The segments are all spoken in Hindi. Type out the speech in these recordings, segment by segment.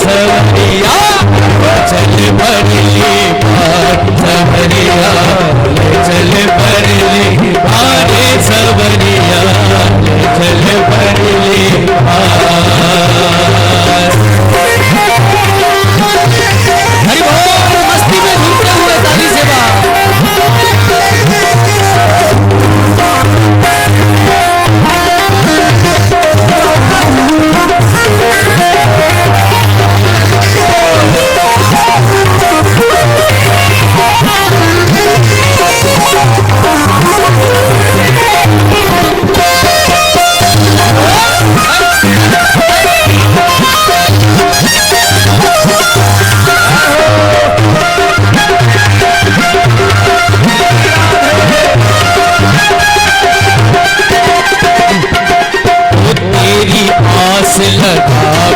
सवरिया चल परली पार सवरिया चल परली पार सवरिया चल परली पार। हरि बोल। मस्ती में झूमते हुए ताली से लगा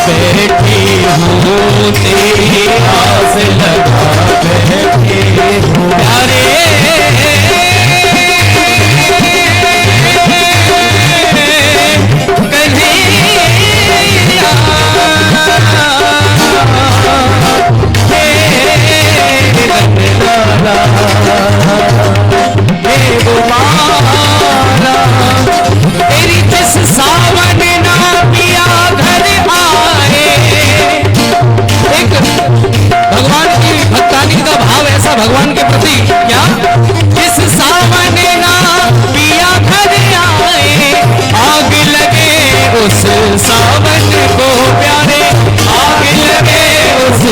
बैठी हूँ तेरी आस लगा बैठी हूँ प्यारे तेरी जस सावन ना पिया घर आए। एक भगवान की भक्तानी का भाव ऐसा भगवान के प्रति क्या जिस सावन ना पिया घर आए आग लगे उस सावन को प्यारे आग लगे उस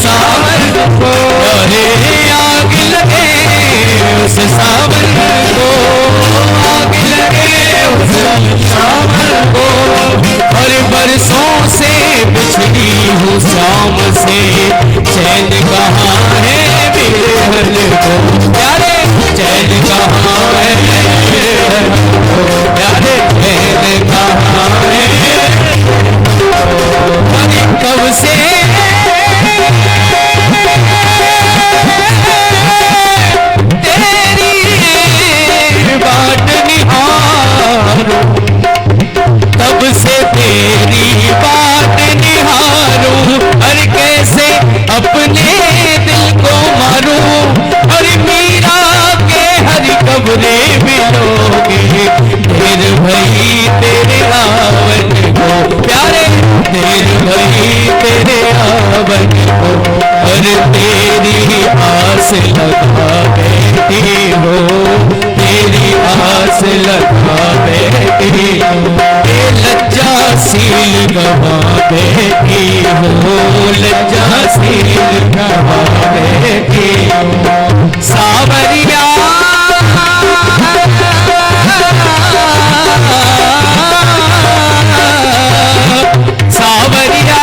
सावन को अरे आग लगे उस सावन को आग लगे उस सावन को और बरसों से बिछड़ी हूँ शाम से चैन कहाँ है बिरहल को प्यारे चैन कहाँ है बिरहल को प्यारे चैन कहाँ है कब से तेरी बाट निहारूं तब से तेरी बाट निहारूं हर कैसे अपने दिल को मारूं हर मीरा के हर कब्रे मिलोगे देर भई तेरे आवन को प्यारे देर भई तेरे आवन को हर तेरी आस लगा बैठी हो तेरी आस लगा बैठी हो लज्जाशील गवा बैठी हो लज्जाशील गवा बैठी हो सावरिया सावरिया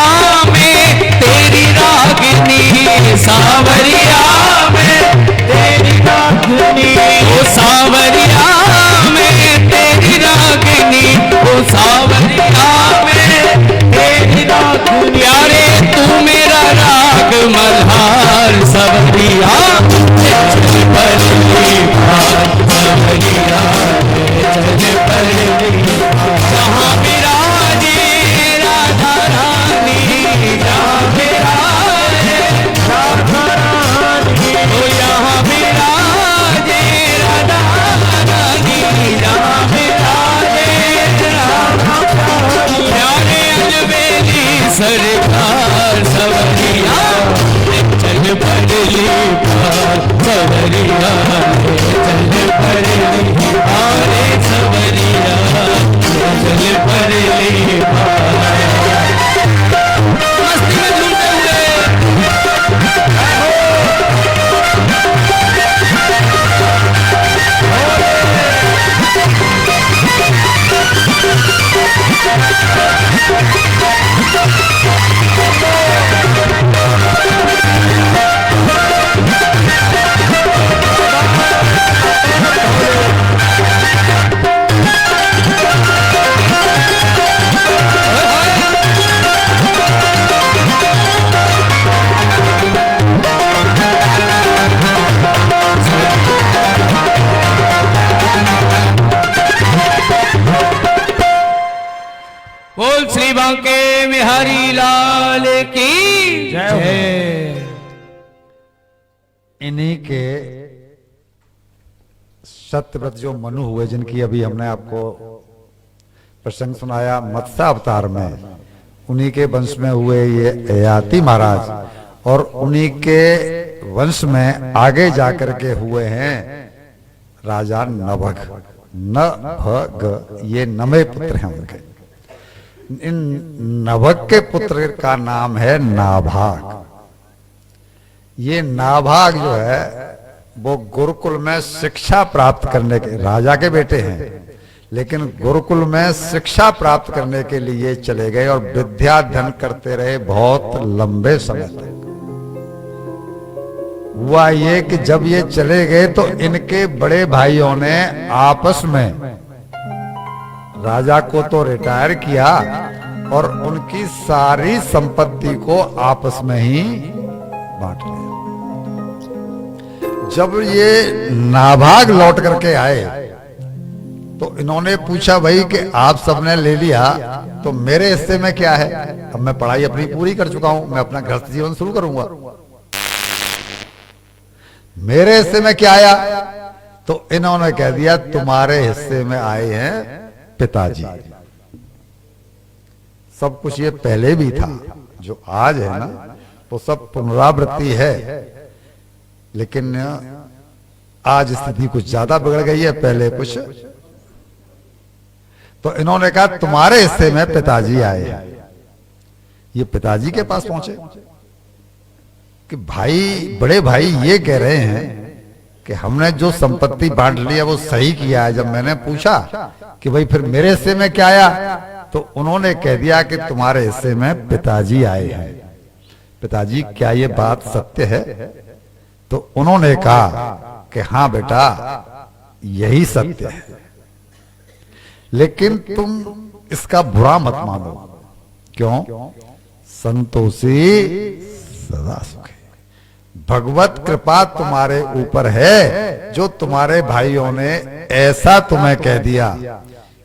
में तेरी रागिनी सावरिया में तेरी रागिनी ओ सावरिया में तेरी रागिनी ओ सावरिया में तेरी रागिनी यारे तू मेरा राग मल्हार सवरिया चल परली पार सवरिया चल परली जहाँ विराजे राधा रानी जहाँ विराजे राधा रानी ओ यहाँ विराजे राधा रानी जहाँ विराजे राधा रानी प्यारे अलबेली सरकार सवरिया चल परली पार सवरिया चल परली पार सवरिया चल परली पार। मस्ती में झूमते हुए श्री बांके बिहारी लाल की जय। इन्हीं के सत्यव्रत जो मनु हुए, जिनकी अभी हमने आपको प्रसंग सुनाया मत्स्य अवतार में, उन्हीं के वंश में हुए ये ययाति महाराज, और उन्हीं के वंश में आगे जाकर के हुए हैं राजा नभग। नभग ये नवे पुत्र हैं उनके। इन नभग के पुत्र का नाम है नाभाग। ये नाभाग जो है वो गुरुकुल में शिक्षा प्राप्त करने के, राजा के बेटे हैं लेकिन गुरुकुल में शिक्षा प्राप्त करने के लिए चले गए और विद्याध्ययन करते रहे बहुत लंबे समय तक। हुआ ये कि जब ये चले गए तो इनके बड़े भाइयों ने आपस में राजा को तो रिटायर किया और उनकी सारी संपत्ति को आपस में ही बांट लिया। जब ये नाभाग लौट करके आए तो इन्होंने पूछा भाई कि आप सबने ले लिया तो मेरे हिस्से में क्या है? अब मैं पढ़ाई अपनी पूरी कर चुका हूं, मैं अपना गृहस्थ जीवन शुरू करूंगा, मेरे हिस्से में क्या आया? तो इन्होंने कह दिया तुम्हारे हिस्से में आए हैं पिताजी। सब कुछ ये पहले भी था, जो आज है ना वो सब पुनरावृत्ति है, लेकिन आज स्थिति कुछ ज्यादा बिगड़ गई है, पहले कुछ। तो इन्होंने कहा तुम्हारे हिस्से में पिताजी आए हैं। ये पिताजी के पास पहुंचे कि भाई, बड़े भाई ये कह रहे हैं कि हमने जो संपत्ति बांट ली है वो सही किया है। जब मैंने पूछा कि भाई फिर मेरे हिस्से में क्या आया, तो उन्होंने कह दिया कि तुम्हारे हिस्से में पिताजी आए हैं। पिताजी क्या ये बात सत्य है? तो उन्होंने कहा कि हाँ बेटा यही सत्य है, लेकिन तुम इसका बुरा मत मानो। क्यों? संतोषी सदा सुखी। भगवत कृपा तुम्हारे ऊपर है जो तुम्हारे भाइयों ने ऐसा तुम्हें कह दिया।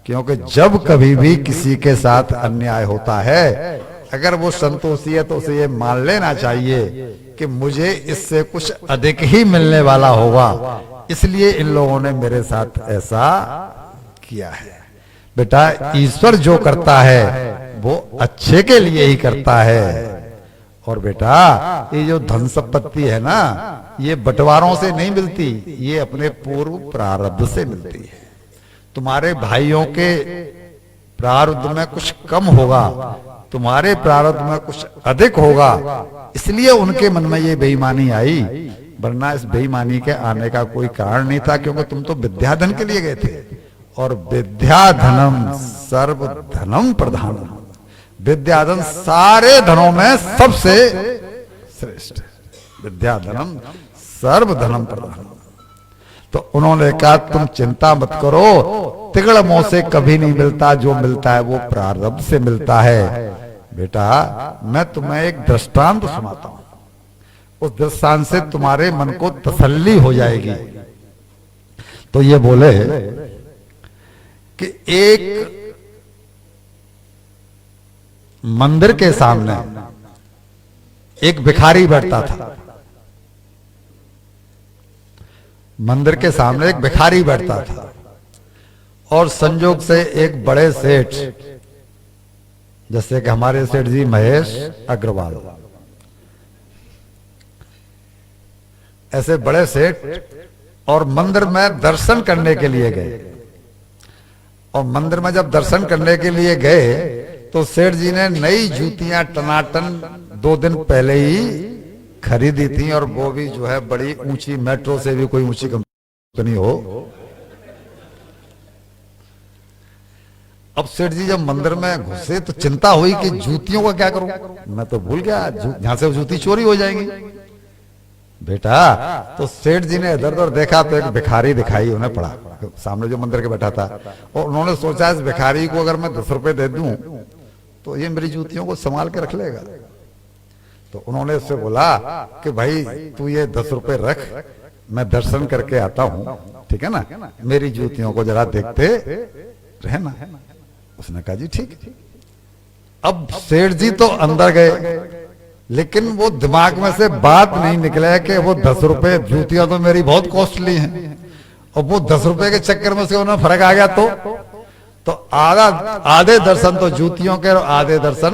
क्योंकि जब कभी भी किसी के साथ अन्याय होता है, अगर वो संतोषी है तो उसे ये मान लेना चाहिए कि मुझे इससे कुछ अधिक ही मिलने वाला होगा, इसलिए इन लोगों ने मेरे साथ ऐसा किया है। बेटा ईश्वर जो करता है वो अच्छे के लिए ही करता है। और बेटा ये जो धन संपत्ति है ना, ये बंटवारों से नहीं मिलती, ये अपने पूर्व प्रारब्ध से मिलती है। तुम्हारे भाइयों के प्रारब्ध में कुछ कम होगा, तुम्हारे प्रारब्ध में कुछ अधिक होगा, इसलिए उनके मन में ये बेईमानी आई, वरना इस बेईमानी के आने का कोई कारण नहीं था। क्योंकि तुम तो विद्याधन के लिए गए थे, और विद्याधनम सर्व धनम प्रधानम। विद्याधन सारे धनों में सबसे श्रेष्ठ, विद्याधनम सर्व धनम प्रधानम। तो उन्होंने कहा तुम चिंता मत करो, तिगड़ मोह से कभी नहीं मिलता, जो मिलता है वो प्रारब्ध से मिलता है। बेटा मैं तुम्हें एक दृष्टांत सुनाता हूं, उस दृष्टांत से तुम्हारे मन को तसल्ली हो जाएगी। तो ये बोले कि एक मंदिर के सामने एक भिखारी बैठता था। मंदिर के सामने एक भिखारी बैठता था, और संजोग से एक बड़े सेठ, जैसे कि हमारे सेठ जी महेश अग्रवाल, ऐसे बड़े सेठ, और मंदिर में दर्शन करने के लिए गए। और मंदिर में जब दर्शन करने के लिए गए तो सेठ जी ने नई जूतियां टनाटन 2 दिन पहले ही खरीदी थी, और वो भी जो है बड़ी ऊंची, मेट्रो से भी कोई ऊंची कंपनी हो। अब सेठ जी जब मंदिर में घुसे तो चिंता हुई कि जूतियों का क्या करूं, मैं तो भूल गया यहां से जूती चोरी हो जाएंगी। बेटा तो सेठ जी ने इधर उधर देखा तो एक भिखारी दिखाई उन्हें पड़ा सामने जो मंदिर के बैठा था, और उन्होंने सोचा इस भिखारी को अगर मैं 10 रुपए दे दूं तो ये मेरी जूतियों को संभाल के रख लेगा। तो उन्होंने उससे बोला कि भाई तू ये 10 रुपए रख, मैं दर्शन करके आता हूं, ठीक है ना, मेरी जूतियों को जरा देखते रहना। उसने कहा जी ठीक है। अब सेठ जी तो अंदर गए, लेकिन वो दिमाग में से बात नहीं निकला कि वो 10 रुपए, जूतियां तो मेरी बहुत कॉस्टली हैं, और वो 10 रुपए के चक्कर में से उन्हें फर्क आ गया तो आधे दर्शन तो जूतियों के और आधे दर्शन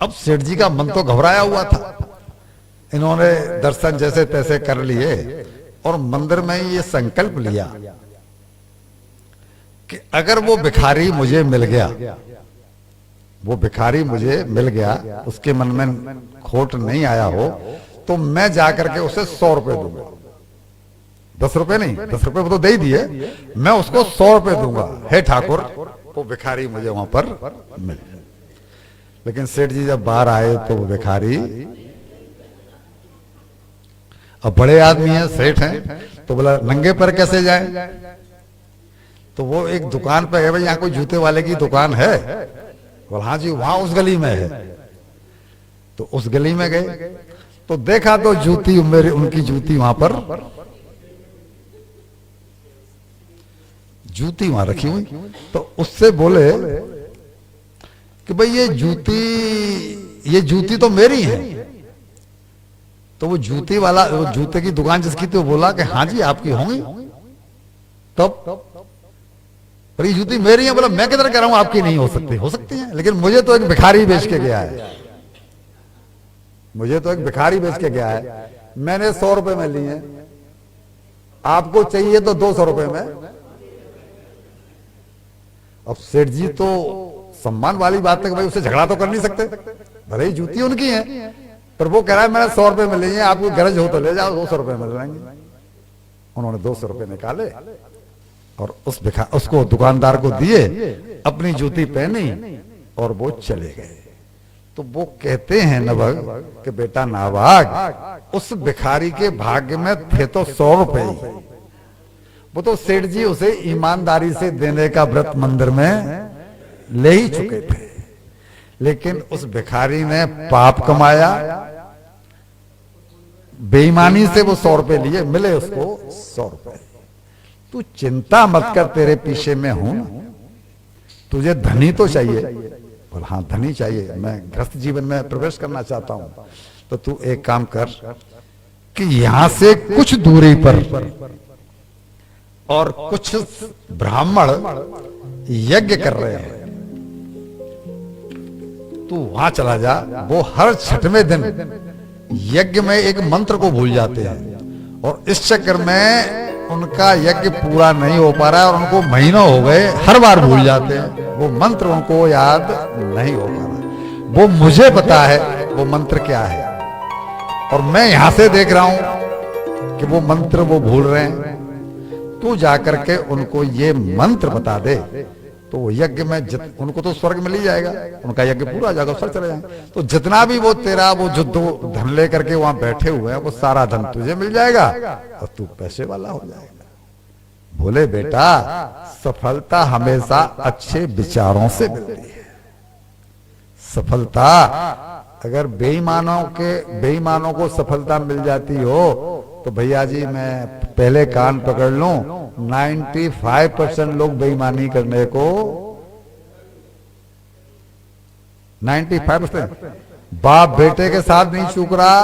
अब सेठ जी का मन तो घबराया हुआ था। इन्होंने दर्शन जैसे तैसे कर लिए और मंदिर में ही ये संकल्प लिया कि अगर वो भिखारी मुझे मिल गया, वो भिखारी मुझे मिल गया, उसके मन में खोट नहीं आया हो, तो मैं जाकर के उसे 100 रुपए दूंगा। 10 रुपए नहीं, 10 रुपए वो तो दे ही दिए, मैं उसको 100 रुपए दूंगा। हे ठाकुर, वो भिखारी मुझे वहां पर मिल। लेकिन सेठ जी जब बाहर आए तो वो भिखारी, अब बड़े आदमी हैं, सेठ हैं, तो बोला नंगे पर कैसे जाए? तो वो एक दुकान पे गए, भाई यहाँ कोई जूते वाले की दुकान है? बोला हाँ जी, वहां उस गली में है। तो उस गली में गए तो देखा तो जूती मेरी, उनकी जूती वहां पर, जूती वहां रखी हुई। तो उससे बोले कि भाई ये जूती तो मेरी है। तो वो जूती वाला, वो जूते की दुकान जिसकी थी, वो बोला कि हाँ जी आपकी होंगी। तब पर ये जूती मेरी है। बोला मैं किधर कह रहा हूं आपकी नहीं हो सकती? हो सकती है, लेकिन मुझे तो एक भिखारी बेच के गया है, मुझे तो एक भिखारी बेच के गया है। मैंने 100 रुपए में ली है, आपको चाहिए तो 200 रुपए में। अब सेठ जी तो सम्मान वाली बात है कि भाई उससे झगड़ा तो कर नहीं सकते, भले ही जूती उनकी है, पर वो कह रहा है मैंने 100 रुपए में ली है, आपको गरज हो तो ले जाओ, 200 रुपए मिल जाएंगे। उन्होंने 200 रुपए निकाले और उसको दुकानदार को दिए, अपनी जूती पहनी और वो चले गए। तो वो कहते हैं नवग कि बेटा नाभाग, उस भिखारी के भाग्य में थे तो 100 रुपए ही। वो तो सेठ जी उसे ईमानदारी से देने का व्रत मंदिर में ले ही चुके थे, लेकिन उस भिखारी ने पाप कमाया, बेईमानी से वो 100 रुपए लिए, मिले उसको 100 रुपए। तू चिंता मत कर, तेरे पीछे में हूं, तुझे धनी तो चाहिए? बोल हाँ धनी चाहिए, मैं गृहस्थ जीवन में प्रवेश करना चाहता हूं। तो तू एक काम कर कि यहां से कुछ दूरी पर और कुछ ब्राह्मण यज्ञ कर रहे हैं, तू वहां चला जा। वो हर 6वें दिन यज्ञ में एक मंत्र को भूल जाते हैं और इस चक्कर में उनका यज्ञ पूरा नहीं हो पा रहा है और उनको महीनों हो गए, हर बार भूल जाते हैं, वो मंत्र उनको याद नहीं हो पा रहा। वो मुझे पता है वो मंत्र क्या है, और मैं यहां से देख रहा हूं कि वो मंत्र वो भूल रहे हैं। तू जाकर के उनको ये मंत्र बता दे, तो वो यज्ञ में उनको तो स्वर्ग मिल ही जाएगा, उनका यज्ञ पूरा हो जाएगा, स्वर्ग चले जाएंगे। तो जितना भी वो तेरा वो जो दो धन लेकर के वहां बैठे हुए हैं, वो सारा धन तुझे मिल जाएगा और तू पैसे वाला हो जाएगा। बोले बेटा, सफलता हमेशा अच्छे विचारों से मिलती है। सफलता अगर बेईमानों को सफलता मिल जाती हो तो भैया जी मैं पहले कान पकड़ लूं, 95% लोग बेईमानी करने को, 95% बाप बेटे के साथ नहीं चूक रहा,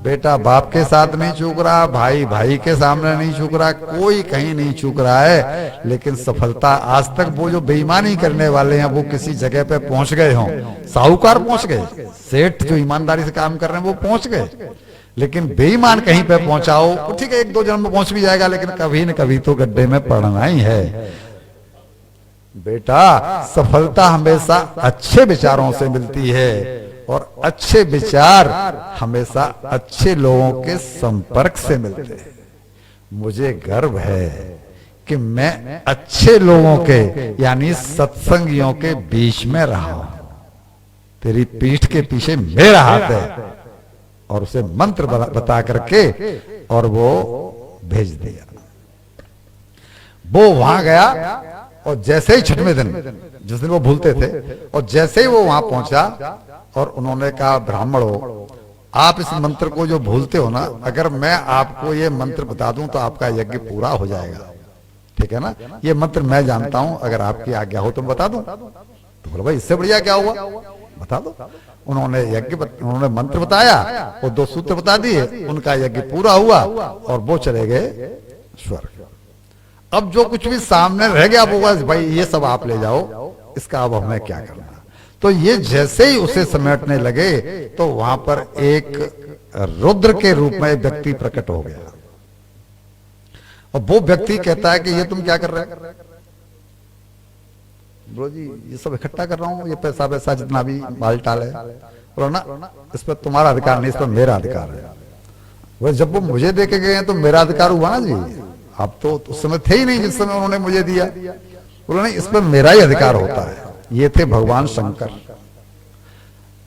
बेटा बाप के साथ नहीं चूक रहा, भाई भाई के सामने नहीं चूक रहा, कोई कहीं नहीं चूक रहा है। लेकिन सफलता आज तक वो जो बेईमानी करने वाले हैं वो किसी जगह पे पहुंच गए हों। साहूकार पहुंच गए, सेठ जो ईमानदारी से काम कर रहे हैं वो पहुंच गए, लेकिन बेईमान कहीं पे पहुंचाओ तो ठीक है, 1-2 जन्म में पहुंच भी जाएगा, लेकिन कभी न कभी तो गड्ढे में पड़ना ही है। बेटा, सफलता हमेशा अच्छे विचारों से मिलती है और अच्छे विचार हमेशा अच्छे लोगों के संपर्क से मिलते हैं। मुझे गर्व है कि मैं अच्छे लोगों के यानी सत्संगियों के बीच में रहा हूं। तेरी पीठ के पीछे मेरा हाथ है, और उसे मंत्र बता करके और वो भेज दिया। वो वहां गया और जैसे ही 6वें दिन, जिस दिन वो भूलते थे, और जैसे ही वो वहां पहुंचा और उन्होंने कहा ब्राह्मणों आप इस मंत्र को जो भूलते हो ना, अगर मैं आपको ये मंत्र बता दूं तो आपका यज्ञ पूरा हो जाएगा, ठीक है ना। ये मंत्र मैं जानता हूं, अगर आपकी आज्ञा हो तो मैं बता दूं। तो बोले भाई इससे बढ़िया क्या हुआ, बता दो। उन्होंने मंत्र बताया और 2 सूत्र बता दिए, उनका यज्ञ पूरा हुआ और वो चले गए स्वर्ग। अब जो कुछ भी सामने रह गया वो भाई ये सब आप ले जाओ, इसका अब हमें क्या करना। तो ये जैसे ही उसे समेटने लगे तो वहां पर एक रुद्र के रूप में व्यक्ति प्रकट हो गया। और वो व्यक्ति कहता है कि ये तुम क्या कर रहे हो? बोलो जी ये सब इकट्ठा कर रहा हूं, ये पैसा वैसा जितना भी माल टाल है। बोलो ना इस पर तुम्हारा अधिकार नहीं, इस पर मेरा अधिकार है। वो जब वो मुझे दे के गए हैं तो मेरा अधिकार हुआ ना जी। आप तो उस समय थे ही नहीं जिस समय उन्होंने मुझे दिया। बोलो नहीं इस पर मेरा ही अधिकार होता है। ये थे भगवान शंकर।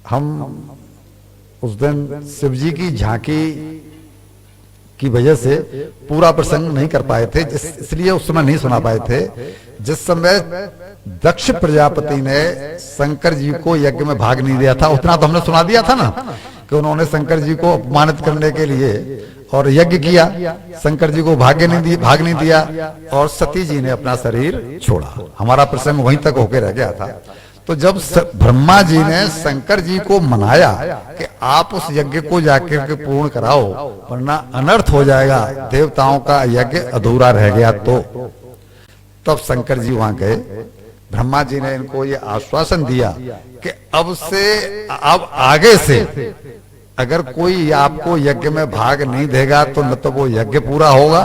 हम उस दिन शिव जी की झांकी की वजह से पूरा प्रसंग नहीं कर पाए थे, इसलिए उस समय नहीं सुना पाए थे। जिस समय दक्ष प्रजापति ने शंकर जी को यज्ञ में भाग नहीं दिया था, उतना तो हमने सुना दिया था ना कि उन्होंने शंकर जी को अपमानित करने के लिए और यज्ञ किया, शंकर जी को भाग नहीं दिया और सती जी ने अपना शरीर छोड़ा। हमारा प्रसंग वहीं तक होके रह गया था। तो जब ब्रह्मा जी ने शंकर जी को मनाया कि आप उस यज्ञ को जाकर के पूर्ण कराओ वरना अनर्थ हो जाएगा, देवताओं का यज्ञ अधूरा रह गया, तो तब शंकर जी वहां गए। ब्रह्मा जी ने इनको ये आश्वासन दिया कि अब आगे से अगर कोई आपको यज्ञ में भाग नहीं देगा तो न तो वो यज्ञ पूरा होगा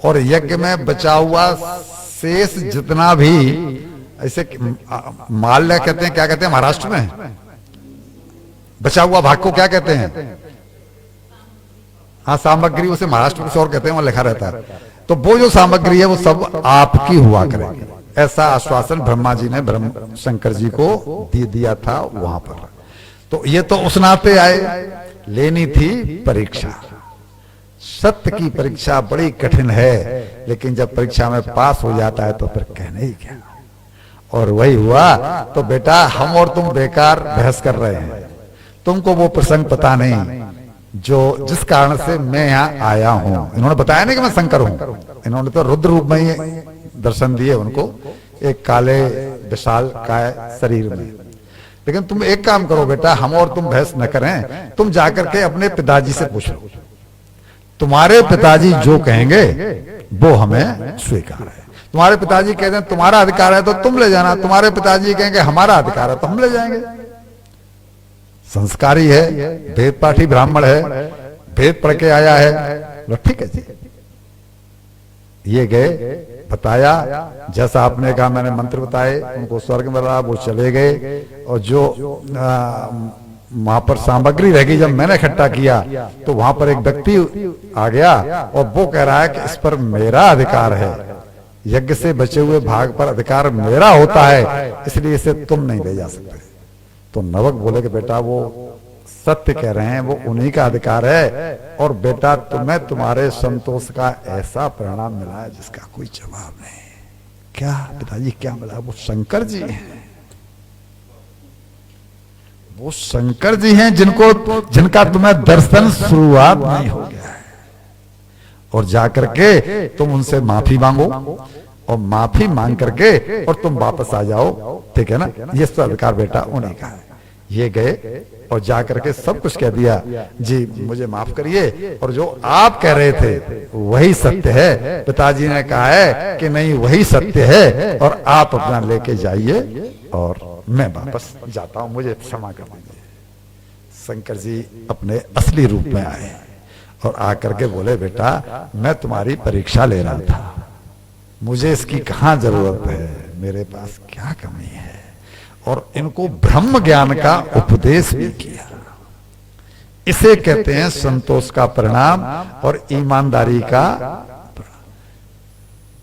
और यज्ञ में बचा हुआ शेष जितना भी ऐसे माल्य कहते हैं, क्या कहते हैं महाराष्ट्र में, बचा हुआ भाग को क्या कहते हैं? हाँ सामग्री, उसे महाराष्ट्र में और कहते हैं, वहां लिखा रहता है। तो वो जो सामग्री है वो सब आपकी हुआ करेगी, ऐसा आश्वासन ब्रह्मा जी ने शंकर जी को दिया था वहां पर। तो ये तो उस नाते आए, लेनी थी परीक्षा। सत्य की परीक्षा बड़ी कठिन है, लेकिन जब परीक्षा में पास हो जाता है तो फिर कहने ही क्या। और वही हुआ। तो बेटा हम और तुम बेकार बहस कर रहे हैं, तुमको वो प्रसंग पता नहीं जो जिस कारण से मैं यहाँ आया हूं। इन्होंने बताया नहीं कि मैं शंकर हूं, इन्होंने तो रुद्र रूप में ही दर्शन दिए उनको, एक काले विशाल काय शरीर में। लेकिन तुम एक काम करो बेटा, हम और तुम बहस न करें, तुम जाकर के अपने पिताजी से पूछ लो, तुम्हारे पिताजी जो कहेंगे वो हमें स्वीकार है। तुम्हारे पिताजी कहते हैं तुम्हारा अधिकार है तो तुम ले जाना, तुम्हारे पिताजी कहेंगे हमारा अधिकार है तो हम ले जाएंगे। संस्कारी है, वेद पाठी ब्राह्मण है, वेद पढ़ के आया है, ठीक है जी। ये गए, बताया जैसा आपने कहा, मैंने मंत्र बताए, उनको स्वर्ग में रहा, वो चले गए। और जो वहां पर सामग्री रह गई, जब मैंने इकट्ठा किया तो वहां पर एक व्यक्ति आ गया और वो कह रहा है कि इस पर मेरा अधिकार है, यज्ञ से बचे हुए भाग पर अधिकार मेरा होता है, इसलिए इसे तुम नहीं ले जा सकते। तो नवक बोले कि बेटा वो सत्य कह रहे हैं, वो उन्हीं का अधिकार है, और बेटा तुम्हें तुम्हारे संतोष का ऐसा परिणाम मिला है जिसका कोई जवाब नहीं। क्या पिताजी क्या मिला? वो शंकर जी हैं, वो शंकर जी हैं जिनका तुम्हें दर्शन शुरुआत नहीं हो गया है। और जाकर के तुम उनसे माफी मांगो और माफी मांग करके और तुम वापस आ जाओ, ठीक है ना। ये सब अधिकार बेटा उन्हीं का है। ये गए और जाकर के सब कुछ कह दिया, जी मुझे माफ करिए, और जो आप कह रहे थे वही सत्य है। पिताजी ने कहा है कि नहीं वही सत्य है और आप अपना लेके जाइए और मैं वापस जाता हूं, मुझे क्षमा कर दीजिए। शंकर जी अपने असली रूप में आए और आकर के बोले बेटा मैं तुम्हारी परीक्षा ले रहा था, मुझे इसकी कहां जरूरत है, मेरे पास क्या कमी है। और इनको ब्रह्म ज्ञान का उपदेश भी किया। इसे कहते हैं संतोष का परिणाम और ईमानदारी का।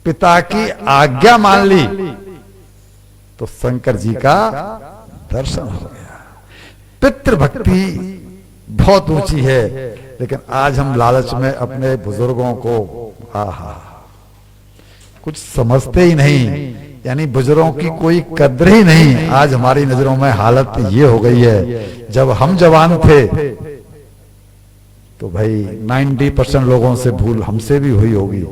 पिता की आज्ञा मान ली तो शंकर जी का दर्शन हो गया। पितृभक्ति बहुत ऊंची है, लेकिन आज हम लालच में अपने बुजुर्गों को कुछ समझते ही नहीं, यानी बुजुर्गों की कोई कद्र ही नहीं। आज हमारी नजरों में हालत ये हो गई है, जब हम जवान थे तो भाई 90% लोगों से भूल हमसे भी हुई होगी।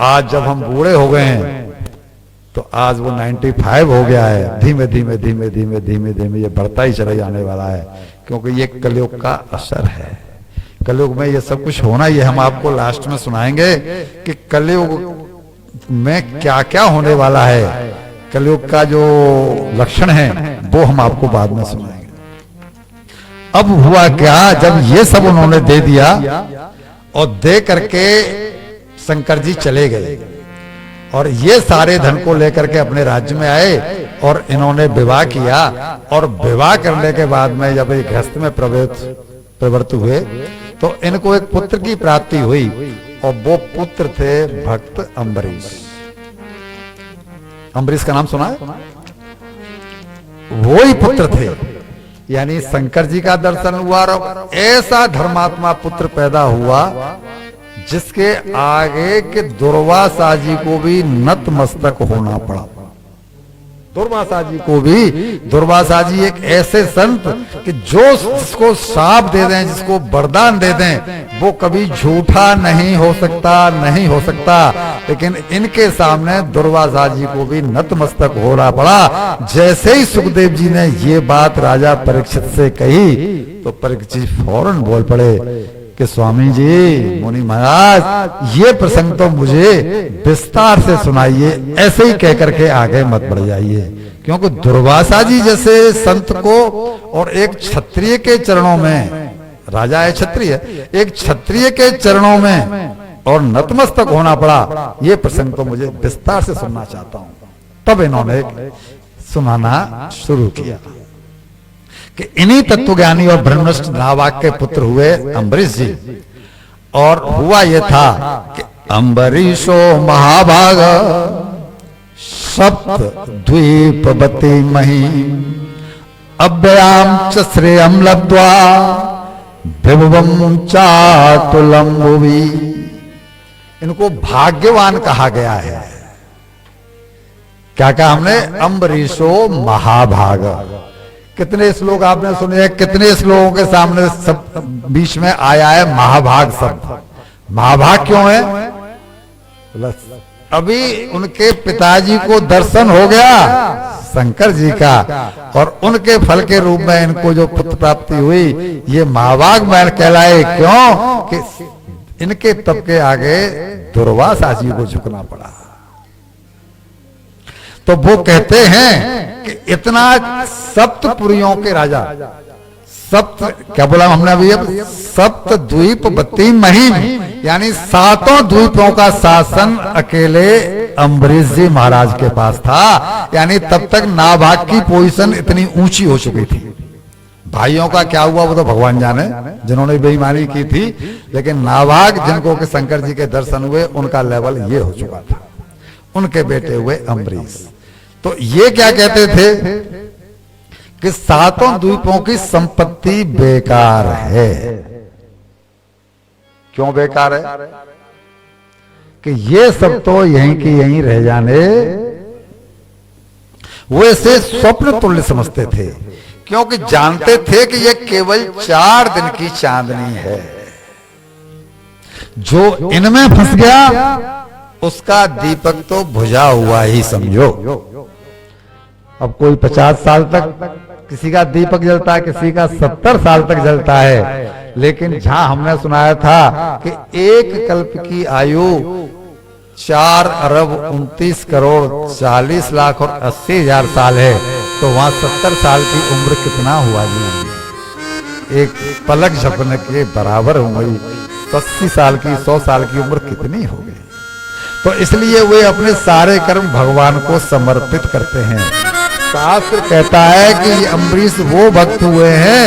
आज जब हम बूढ़े हो गए हैं तो आज वो 95 हो गया है। धीमे धीमे धीमे धीमे धीमे धीमे ये बढ़ता ही चला जाने वाला है, क्योंकि ये कलयुग का असर है। कलयुग में ये सब कुछ होना, ये हम आपको लास्ट में सुनाएंगे कि कलयुग में क्या क्या होने वाला है। कलयुग का जो लक्षण है वो हम आपको बाद में सुनाएंगे। अब हुआ क्या, जब ये सब उन्होंने दे दिया और दे करके शंकर जी चले गए और ये सारे धन को लेकर के अपने राज्य में आए और इन्होंने विवाह किया। और विवाह करने के बाद में जब एक गृहस्थ में प्रवृत्त हुए तो इनको एक पुत्र की प्राप्ति हुई और वो पुत्र थे भक्त अम्बरीश। अम्बरीश का नाम सुना है? वो ही पुत्र थे, यानी शंकर जी का दर्शन हुआ और ऐसा धर्मात्मा पुत्र पैदा हुआ जिसके आगे के दुर्वासा जी को भी नतमस्तक होना पड़ा। दुर्वासा जी को भी, दुर्वासा जी एक ऐसे संत कि जो जिसको शाप दे दें, जिसको वरदान दे दें, वो कभी झूठा नहीं हो सकता, नहीं हो सकता। लेकिन इनके सामने दुर्वासा जी को भी नतमस्तक होना पड़ा। जैसे ही सुखदेव जी ने ये बात राजा परीक्षित से कही तो परीक्षित फौरन बोल पड़े कि स्वामी जी, मुनि महाराज, ये प्रसंग तो मुझे विस्तार से सुनाइए, ऐसे ही कह करके आगे मत बढ़ जाइए। क्योंकि दुर्वासा जी जैसे संत को और एक क्षत्रिय के चरणों में, राजा है क्षत्रिय, एक क्षत्रिय के चरणों में और नतमस्तक होना पड़ा, ये प्रसंग तो मुझे विस्तार से सुनना चाहता हूं। तब इन्होंने सुनाना शुरू किया कि इन्हीं तत्वज्ञानी और ब्रह्मनिष्ठ नावाक के पुत्र हुए अम्बरीश जी। और हुआ यह था कि अम्बरीशो महाभाग सप्त द्वीपवती मही अव्ययाम च श्रेयम लब्ध्वा विभवम चातुलम भुवि। इनको भाग्यवान कहा गया है। क्या कहा हमने? अम्बरीशो महाभाग। कितने श्लोक आपने सुने हैं, कितने श्लोकों के सामने सब बीच में आया है महाभाग शब्द। महाभाग क्यों है? अभी उनके पिताजी को दर्शन हो गया शंकर जी का और उनके फल के रूप में इनको जो पुत्र प्राप्ति हुई, ये महाभाग में कहलाए। क्यों कि इनके तप के आगे दुर्वासा जी को झुकना पड़ा। तो वो कहते हैं कि इतना सप्तपुरियों के राजा, सप्त क्या बोला हमने अभी, सप्त द्वीपवती महिम, यानी सातों द्वीपों का शासन अकेले अम्बरीश जी महाराज के पास था। यानी तब तक नाभाग की पोजीशन इतनी ऊंची हो चुकी थी। भाइयों का क्या हुआ वो तो भगवान जाने, जिन्होंने बेईमानी की थी। लेकिन नाभाग जिनको के शंकर जी के दर्शन हुए, उनका लेवल ये हो चुका था। उनके बेटे हुए अम्बरीश। तो ये क्या कहते थे कि सातों द्वीपों की संपत्ति बेकार है। क्यों बेकार है? कि ये सब तो यहीं की यहीं रह जाने। वो इसे स्वप्न तुल्य समझते थे, क्योंकि जानते थे कि ये केवल 4 दिन की चांदनी है। जो इनमें फंस गया उसका दीपक तो बुझा हुआ ही समझो। अब कोई 50 साल तक किसी का दीपक जलता है, किसी का 70 साल तक जलता है। लेकिन जहां हमने सुनाया था कि एक कल्प की आयु 4 अरब 29 करोड़ 40 लाख और 80,000 साल है, तो वहां 70 साल की उम्र कितना हुआ जी? एक पलक झपकने के बराबर हो गई। 80 साल की 100 साल की उम्र कितनी हो गई? तो इसलिए वे अपने सारे कर्म भगवान को समर्पित करते हैं। शास्त्र कहता है कि अम्बरीश वो भक्त हुए हैं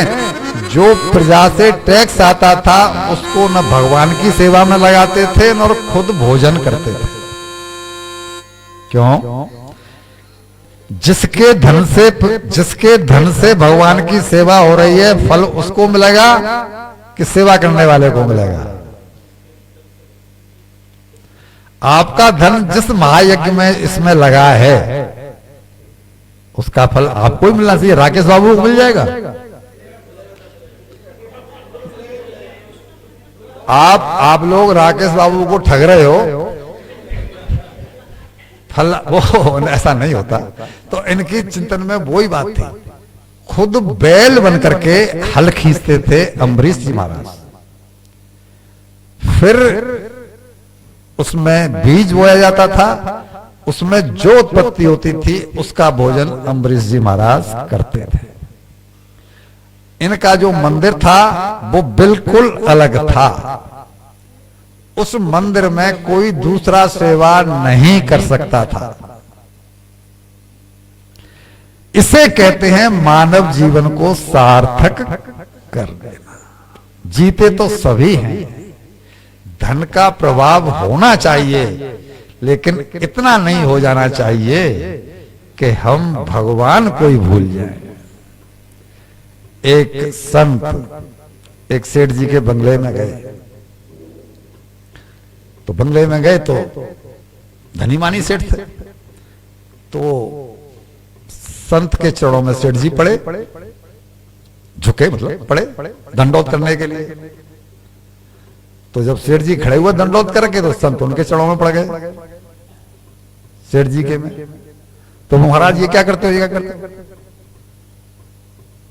जो प्रजा से टैक्स आता था उसको न भगवान की सेवा में लगाते थे न और खुद भोजन करते थे। क्यों? जिसके धन से भगवान की सेवा हो रही है, फल उसको मिलेगा कि सेवा करने वाले को मिलेगा? आपका धन जिस महायज्ञ में इसमें लगा है उसका फल आपको ही मिलना चाहिए। राकेश बाबू को मिल जाएगा? आप लोग राकेश बाबू को ठग रहे हो, फल वो ऐसा नहीं होता। तो इनकी चिंतन में वही बात थी, खुद बैल बन करके हल खींचते थे अम्बरीश जी महाराज, फिर उसमें बीज बोया जाता था, उसमें जो उत्पत्ति होती थी उसका भोजन अम्बरीश जी महाराज करते थे। इनका जो मंदिर था वो बिल्कुल अलग था, उस मंदिर में कोई दूसरा सेवा नहीं कर सकता था। इसे कहते हैं मानव जीवन को सार्थक कर देना। जीते तो सभी हैं, धन का प्रभाव होना चाहिए, लेकिन इतना नहीं हो जाना चाहिए कि हम भगवान को ही भूल जाएं। एक संत एक सेठ जी के बंगले में गए, तो बंगले में गए तो धनी मानी सेठ थे, तो संत के चरणों में सेठ जी पड़े, झुके मतलब पड़े दंडोत करने के लिए। तो जब सेठ जी खड़े हुए दंडोत करके, तो संत उनके चरणों में पड़ गए सेठ जी के में। तो महाराज ये क्या करते हो, ये क्या करते हो?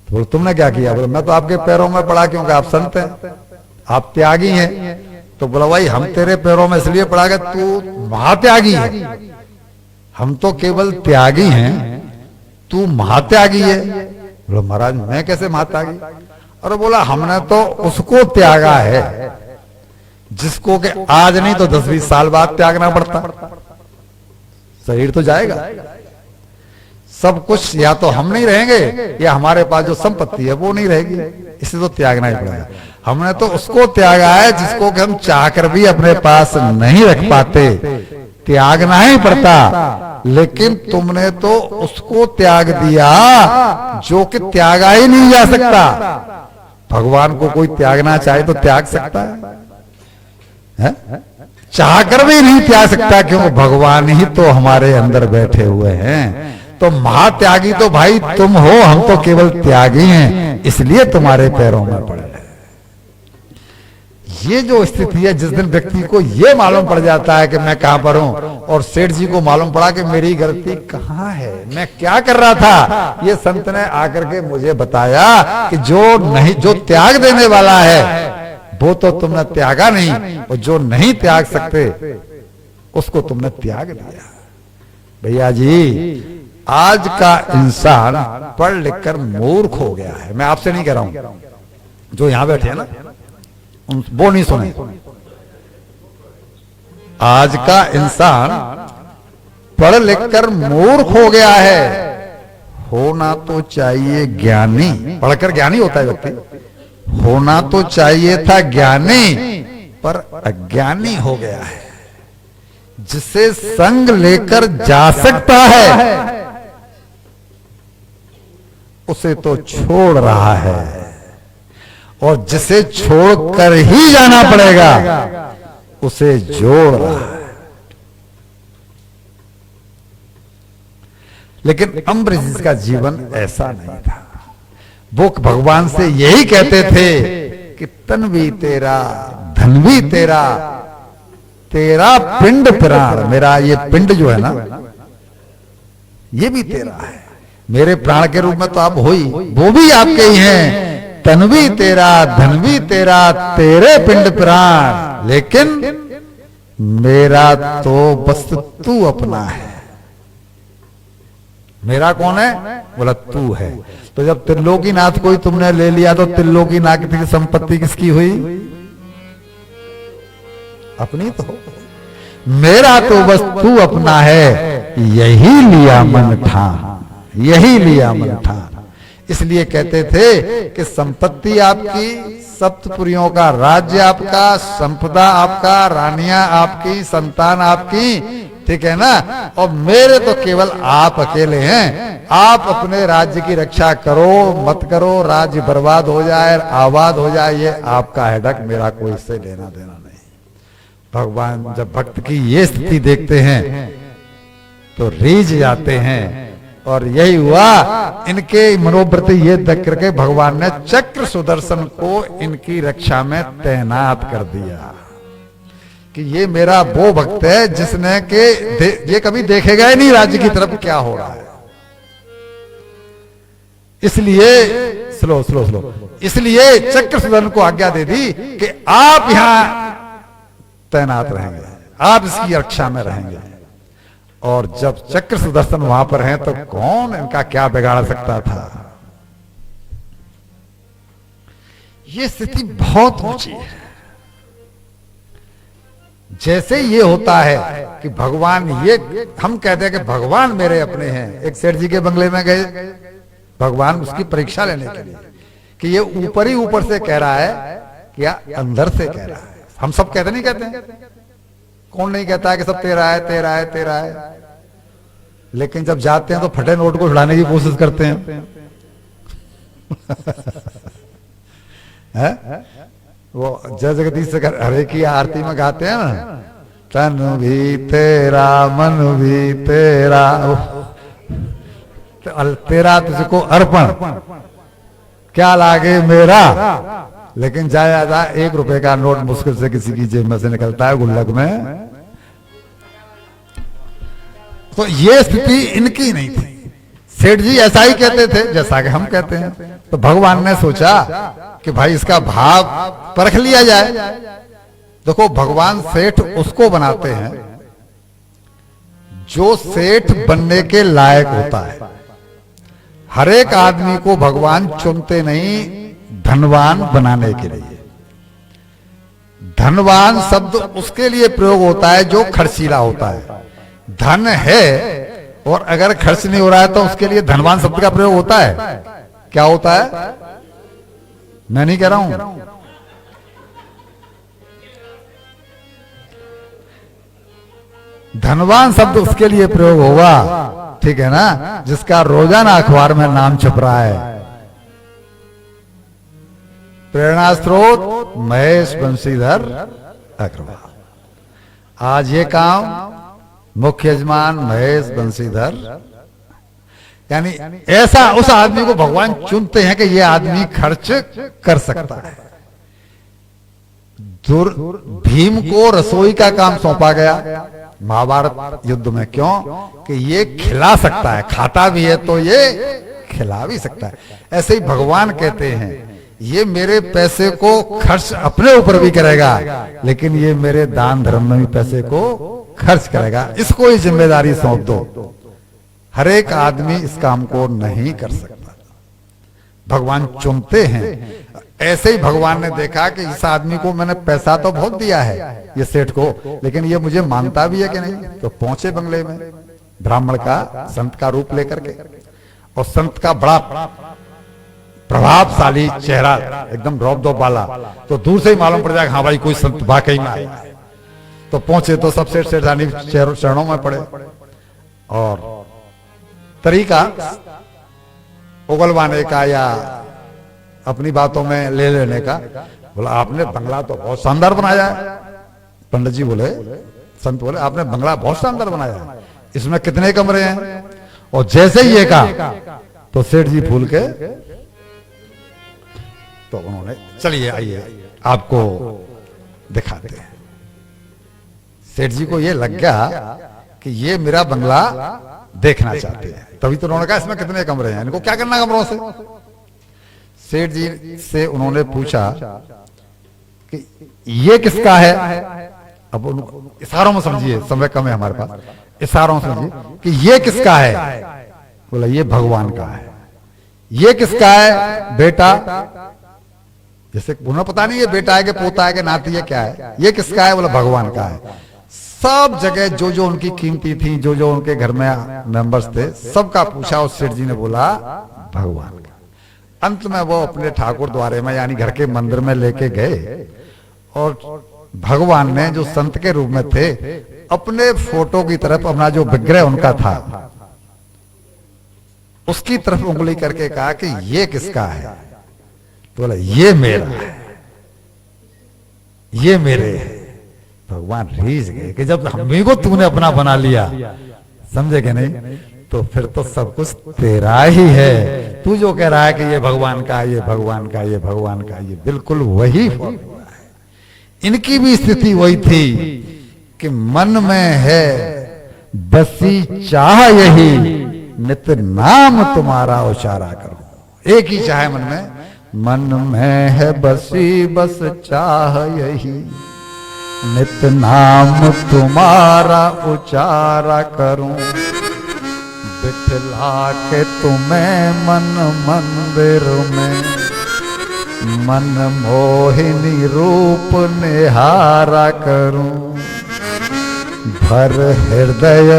तो बोले तुमने क्या किया? बोले मैं तो आपके पैरों में पड़ा क्योंकि आप संत हैं, आप त्यागी हैं। तो बोला भाई हम तेरे पैरों में इसलिए पड़ा गए, तू महात्यागी है, हम तो केवल त्यागी हैं, तू महात्यागी है। बोला महाराज मैं कैसे महात्यागी? और बोला हमने तो उसको त्यागा है जिसको कि आज नहीं तो 10-20 साल बाद त्यागना पड़ता। शरीर तो जाएगा, सब कुछ या तो हम नहीं रहेंगे या हमारे पास जो संपत्ति है वो नहीं रहेगी, इसे तो त्यागना ही पड़ेगा। हमने तो उसको त्यागा है जिसको कि हम चाहकर भी अपने पास नहीं रख पाते, त्यागना ही पड़ता। लेकिन तुमने तो उसको त्याग दिया जो कि त्यागा ही नहीं जा सकता। भगवान को कोई त्यागना चाहे तो त्याग सकता है? चाहकर भी नहीं त्याग सकता, क्योंकि भगवान ही तो हमारे अंदर बैठे हुए हैं। तो महात्यागी तो भाई तुम हो, हम तो केवल त्यागी हैं, इसलिए तुम्हारे पैरों में पड़े। ये जो स्थिति है, जिस दिन व्यक्ति को ये मालूम पड़ जाता है कि मैं कहां पर हूं, और सेठ जी को मालूम पड़ा कि मेरी गलती कहां है, मैं क्या कर रहा था, ये संत ने आकर के मुझे बताया कि जो त्याग देने वाला है वो तो तुमने त्यागा नहीं, और जो नहीं त्याग सकते उसको तुमने त्याग दिया। भैया जी आज का इंसान पढ़ लिख कर मूर्ख हो गया है। मैं आपसे नहीं कह रहा हूं, जो यहां बैठे हैं ना वो नहीं सुने। आज का इंसान पढ़ लिख कर मूर्ख हो गया है। होना तो चाहिए ज्ञानी, पढ़कर ज्ञानी होता है व्यक्ति, होना तो चाहिए था ज्ञानी, पर अज्ञानी हो गया है। जिसे संग लेकर जा सकता है उसे तो छोड़ रहा है, और जिसे छोड़कर ही जाना पड़ेगा उसे जोड़ रहा है। लेकिन अम्बरीश का जीवन ऐसा नहीं था। वो भगवान से यही कहते थे कि तन भी तेरा, धन भी तेरा, तेरा पिंड प्राण, मेरा ये पिंड जो है ना ये भी तेरा है, मेरे प्राण के रूप में तो आप हो ही, वो भी आपके ही हैं। तन भी तेरा, धन भी तेरा, तेरे पिंड प्राण, लेकिन मेरा तो बस तू अपना है। मेरा कौन है? बोला तू है। तो जब त्रिलोकीनाथ कोई तुमने ले लिया तो त्रिलोकीनाथ की संपत्ति किसकी हुई? अपनी तो। मेरा तो बस तू अपना है, यही लिया मन ठान, यही लिया मन ठान। इसलिए कहते थे कि संपत्ति आपकी, सप्तपुरियों का राज्य आपका, संपदा आपका, रानियां आपकी, संतान आपकी, ठीक है ना, और मेरे तो केवल आप अकेले हैं। आप अपने राज्य की रक्षा करो मत करो, राज्य बर्बाद हो जाए आबाद हो जाए, ये आपका हेडक, मेरा कोई इससे लेना देना नहीं। भगवान जब भक्त की ये स्थिति देखते हैं तो रीझ जाते हैं और यही हुआ, इनके मनोवृत्ति ये देख करके भगवान ने चक्र सुदर्शन को इनकी रक्षा में तैनात कर दिया कि ये मेरा वो भक्त है जिसने के ये कभी देखेगा ही नहीं राज्य की तरफ क्या हो रहा है। इसलिए स्लो स्लो स्लो इसलिए चक्र सुदर्शन को आज्ञा दे दी कि आप यहां तैनात रहेंगे, आप इसकी रक्षा में रहेंगे। और जब चक्र सुदर्शन वहां पर हैं तो कौन इनका क्या बिगाड़ सकता था। ये स्थिति बहुत ऊंची है। जैसे ये होता है कि भगवान, ये हम कहते हैं कि भगवान मेरे अपने हैं। एक सेठ जी के बंगले में गए भगवान उसकी परीक्षा लेने के लिए कि ये ऊपर ही ऊपर से कह रहा है क्या अंदर से कह रहा है। हम सब कहते नहीं कहते हैं? कौन नहीं कहता है कि सब तेरा है तेरा है तेरा है। लेकिन जब जाते हैं तो फटे नोट को छुड़ाने की कोशिश करते हैं। है? वो जय जगदीश से हरे की आरती में गाते हैं ना, तन भी तेरा मन भी तेरा, तेरा तुझको अर्पण क्या लागे मेरा। लेकिन ज्यादा 1 रुपए का नोट मुश्किल से किसी की जेब में से निकलता है गुल्लक में। तो ये स्थिति इनकी नहीं थी। सेठ जी ऐसा ही कहते थे जैसा कि हम कहते हैं। तो भगवान ने सोचा कि भाई इसका भाव परख लिया जाए। देखो भगवान सेठ उसको बनाते हैं जो सेठ बनने के लायक होता है। हर एक आदमी को भगवान चुनते नहीं धनवान बनाने के लिए। धनवान शब्द उसके लिए प्रयोग होता है जो खर्चीला होता है। धन है और अगर खर्च नहीं हो रहा है तो उसके लिए धनवान शब्द का प्रयोग होता है। क्या होता है? मैं नहीं कह रहा हूं। धनवान शब्द उसके लिए प्रयोग होगा, ठीक है ना, जिसका रोजाना अखबार में नाम छप रहा है। प्रेरणा स्रोत महेश बंशीधर अग्रवाल। आज ये काम मुख्य यजमान महेश बंशीधर, यानी ऐसा उस आदमी को भगवान चुनते हैं कि ये आदमी खर्च कर सकता है। भीम को रसोई का काम सौंपा गया महाभारत युद्ध में। क्यों? कि ये खिला सकता है, खाता भी है तो ये खिला भी सकता है। ऐसे ही भगवान कहते हैं ये मेरे पैसे को खर्च अपने ऊपर भी करेगा, लेकिन ये मेरे दान धर्म में भी पैसे को खर्च करेगा। इसको ही जिम्मेदारी सौंप दो। हर एक आदमी इस काम को नहीं कर सकता, भगवान चुनते हैं। ऐसे ही भगवान ने देखा कि इस आदमी को मैंने पैसा तो बहुत दिया है ये सेठ को, लेकिन ये मुझे मानता भी है कि नहीं। तो पहुंचे बंगले में ब्राह्मण का, संत का रूप लेकर के, और संत का बड़ा प्रभावशाली चेहरा, एकदम रौब वाला। तो दूर से ही मालूम पड़ जाएगा हाँ भाई कोई संत वाकई में आया है। तो पहुंचे तो सब सेठ सेठानी चरणों में पड़े और तरीका उगलवाने का या अपनी बातों में ले लेने का। बोला आपने बंगला तो बहुत शानदार बनाया है। पंडित जी बोले, संत बोले आपने बंगला बहुत शानदार बनाया है, इसमें कितने कमरे हैं? और जैसे ही ये कहा तो सेठ जी फूल के, तो उन्होंने चलिए आइए आपको दिखाते हैं। सेठ जी को ये लग गया कि ये मेरा बंगला देखना चाहते हैं, तभी तो उन्होंने कहा इसमें कितने कमरे हैं, इनको क्या करना कमरों से। सेठ जी से उन्होंने पूछा कि ये किसका है। अब इशारों में समझिए, समय कम है हमारे पास, इशारों में समझिए कि ये किसका है। बोला ये भगवान का है। ये किसका है? बेटा। जैसे उन्हें पता नहीं है बेटा है कि पोता है कि नाती है क्या है। ये किसका है? बोला भगवान का है। सब जगह जो जो उनकी कीमती थी, जो जो उनके घर में मेंबर्स थे, सबका पूछा। उस सेठ जी ने बोला भगवान का। अंत में वो अपने ठाकुर द्वारे में यानी घर के मंदिर में लेके गए और भगवान ने जो संत के रूप में थे अपने फोटो की तरफ, अपना जो विग्रह उनका था उसकी तरफ उंगली करके कहा कि ये किसका है। तो बोला ये मेरा है, ये मेरे है। भगवान रीझ गए कि जब हमें को तूने अपना बना लिया, समझे कि नहीं। तो फिर तो सब कुछ तेरा ही है। तू जो कह रहा है कि ये भगवान का, ये भगवान का, ये भगवान का, ये बिल्कुल वही फॉर्मूला है। इनकी भी स्थिति वही थी कि मन में है बसी चाह यही, नित नाम तुम्हारा उचारा करो। एक ही चाह है मन में है बसी बस चाह यही, नित नाम तुम्हारा उचारा करूं। बिठला के तुम्हें मन मंदिर में, मन मोहिनी रूप निहारा करूं। भर हृदय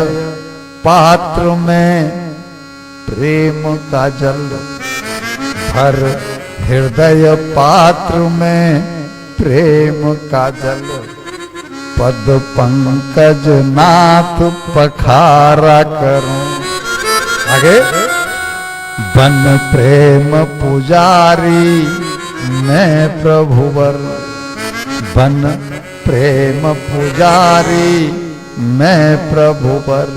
पात्र में प्रेम का जल, भर हृदय पात्र में प्रेम का जल। पद पंकज नाथ पखारा करूं। आगे बन प्रेम पुजारी मैं प्रभुवर, बन प्रेम पुजारी मैं प्रभुवर।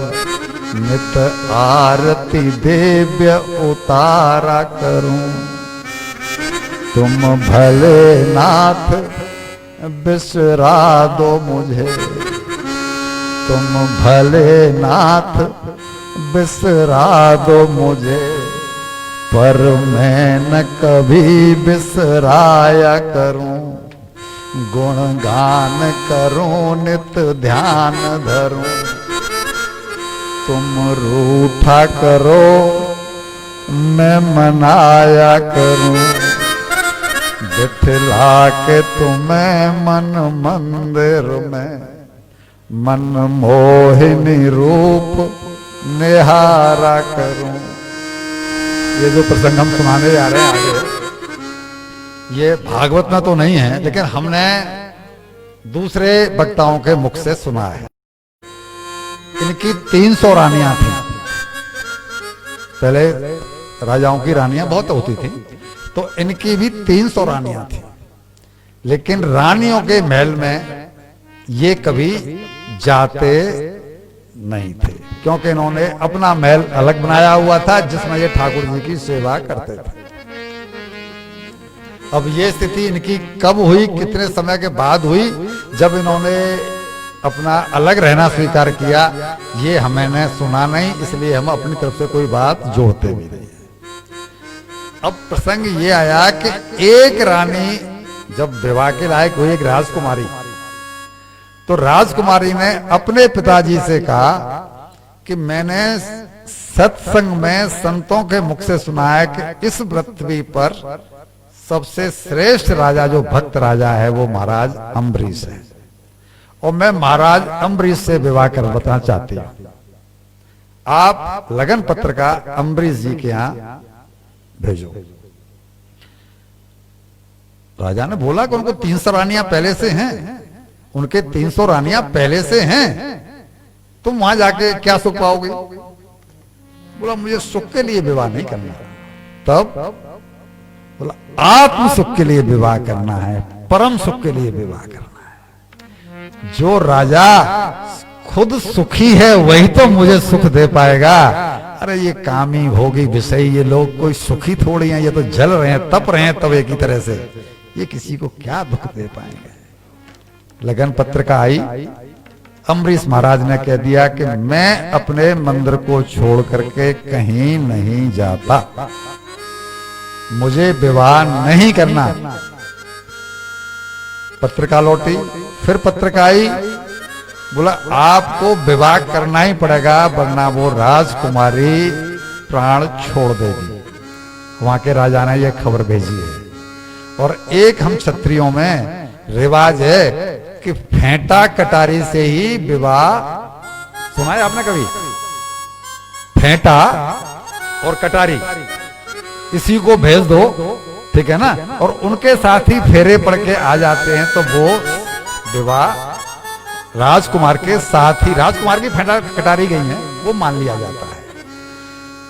नित आरती दिव्य उतारा करूं। तुम भले नाथ बिसरा दो मुझे, तुम भले नाथ बिसरा दो मुझे, पर मैं न कभी बिसराया करूं। गुणगान करूं नित ध्यान धरूं। तुम रूठा करो मैं मनाया करूं। बिठला के तुम्हें मन मंदिर में, मन मोहिनी रूप निहारा करूं। ये जो प्रसंग हम सुनाने जा रहे हैं आगे, ये भागवत में तो नहीं है, लेकिन हमने दूसरे वक्ताओं के मुख से सुना है। इनकी 300 रानियां थी। पहले राजाओं की रानियां बहुत होती थी, तो इनकी भी 300 रानियां थी। लेकिन रानियों के महल में ये कभी जाते नहीं थे, क्योंकि इन्होंने अपना महल अलग बनाया हुआ था जिसमें ये ठाकुर जी की सेवा करते थे। अब ये स्थिति इनकी कब हुई, कितने समय के बाद हुई, जब इन्होंने अपना अलग रहना स्वीकार किया, ये हमें सुना नहीं, इसलिए हम अपनी तरफ से कोई बात जोड़ते भी नहीं। अब प्रसंग ये आया कि एक रानी जब विवाह के लायक हुई, एक राजकुमारी, तो राजकुमारी ने अपने पिताजी से कहा कि मैंने सत्संग में संतों के मुख से सुना है कि इस पृथ्वी पर सबसे श्रेष्ठ राजा जो भक्त राजा है वो महाराज अम्बरीश है, और मैं महाराज अम्बरीश से विवाह करवाना चाहती हूं। आप लगन पत्र का अम्बरीश जी के यहां भेजो। राजा ने बोला कि उनको 300 रानियां पहले से हैं, उनके 300 रानियां पहले से हैं, तुम वहां जाके क्या सुख पाओगे? बोला मुझे सुख के लिए विवाह नहीं करना। तब बोला आत्म सुख के लिए विवाह करना है, परम सुख के लिए विवाह करना है। जो राजा खुद सुखी है वही तो मुझे सुख दे पाएगा। अरे ये कामी भोगी विषय, ये लोग कोई सुखी थोड़ी हैं, ये तो जल रहे हैं, तप रहे हैं तवे की तरह से, ये किसी को क्या दुख दे पाएंगे। लगन पत्रिका आई, अम्बरीश महाराज ने कह दिया कि मैं अपने मंदिर को छोड़ करके कहीं नहीं जाता, मुझे विवाह नहीं करना। पत्रिका लौटी, फिर पत्रिका आई, बोला आपको विवाह करना ही पड़ेगा वरना वो राजकुमारी प्राण छोड़ देगी। वहां के राजा ने यह खबर भेजी है। और एक हम क्षत्रियों में रिवाज है कि फेंटा कटारी से ही विवाह, सुना है आपने कभी? फेंटा और कटारी इसी को भेज दो, ठीक है ना, और उनके साथ ही फेरे पड़ के आ जाते हैं, तो वो विवाह राजकुमार के साथ ही, राजकुमार की फेंटा कटारी गई है, वो मान लिया जाता है।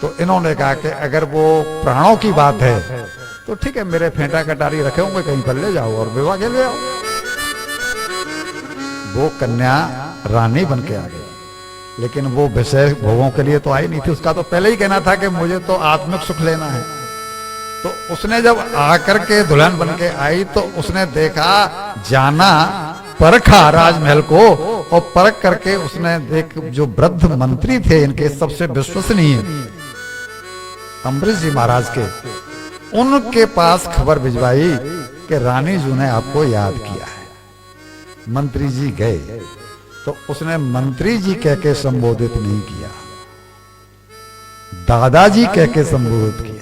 तो इन्होंने कहा कि अगर वो प्राणों की बात है तो ठीक है, मेरे फेंटा कटारी रखे होंगे, कहीं पर ले जाओ और विवाह के ले आओ। वो कन्या रानी बन के आ गई। लेकिन वो विषय भोगों के लिए तो आई नहीं थी। उसका तो पहले ही कहना था कि मुझे तो आत्मिक सुख लेना है। तो उसने जब आकर के दुल्हन बन के आई तो उसने देखा, जाना, परखा राजमहल को, और परख करके उसने देख जो वृद्ध मंत्री थे इनके सबसे विश्वसनीय अम्बरीश जी महाराज के, उनके पास खबर भिजवाई कि रानी जी ने आपको याद किया है। मंत्री जी गए तो उसने मंत्री जी कह के संबोधित नहीं किया, दादाजी कह के संबोधित किया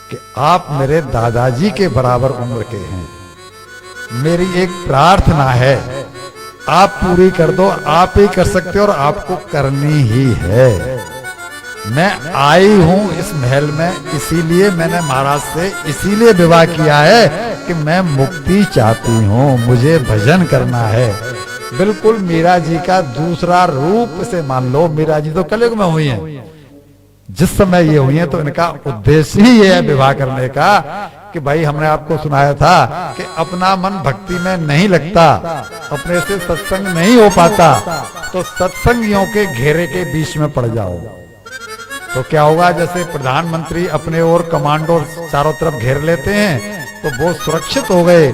कि आप मेरे दादाजी के बराबर उम्र के हैं, मेरी एक प्रार्थना है, आप पूरी कर दो। आप ही कर सकते हो और आपको करनी ही है। मैं आई हूं इस महल में इसीलिए, मैंने महाराज से इसीलिए विवाह किया है कि मैं मुक्ति चाहती हूं, मुझे भजन करना है। बिल्कुल मीरा जी का दूसरा रूप से मान लो। मीरा जी तो कलयुग में हुई हैं, जिस समय ये हुई हैं तो इनका उद्देश्य ही ये है विवाह करने का कि भाई हमने आपको सुनाया था कि अपना मन भक्ति में नहीं लगता, अपने से सत्संग नहीं हो पाता, तो सत्संगियों के घेरे के बीच में पड़ जाओ तो क्या होगा। जैसे प्रधानमंत्री अपने ओर कमांडो चारों तरफ घेर लेते हैं तो वो सुरक्षित हो गए,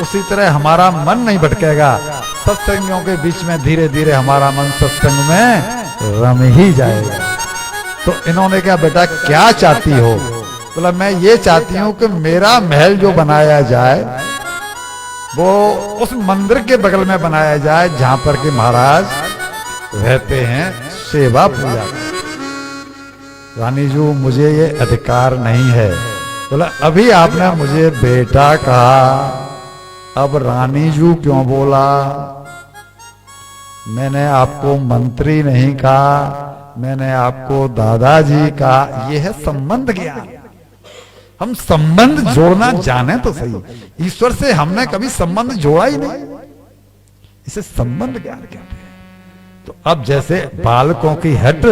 उसी तरह हमारा मन नहीं भटकेगा। सत्संगियों के बीच में धीरे धीरे हमारा मन सत्संग में रम ही जाएगा। तो इन्होंने कहा, बेटा क्या चाहती हो? बोला, मैं ये चाहती हूं कि मेरा महल जो बनाया जाए वो उस मंदिर के बगल में बनाया जाए जहां पर के महाराज रहते हैं, सेवा पूजा। रानी जी, मुझे ये अधिकार नहीं है। बोला, अभी आपने मुझे बेटा कहा, अब रानी जी क्यों बोला? मैंने आपको मंत्री नहीं कहा, मैंने आपको दादाजी कहा। यह है संबंध ज्ञान। हम संबंध जोड़ना जाने तो सही, ईश्वर से हमने कभी संबंध जोड़ा ही नहीं, इसे संबंध ज्ञान कहते हैं। तो अब जैसे बालकों की हट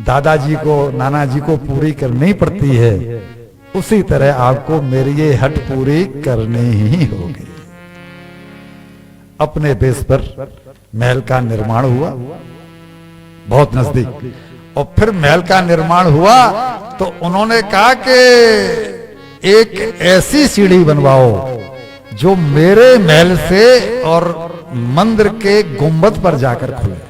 दादाजी को, नाना जी को पूरी करनी पड़ती है, उसी तरह आपको मेरी ये हट पूरी करनी ही होगी। अपने बेस पर महल का निर्माण हुआ, बहुत नजदीक। और फिर महल का निर्माण हुआ तो उन्होंने कहा कि एक ऐसी सीढ़ी बनवाओ जो मेरे महल से और मंदिर के गुंबद पर जाकर खुले।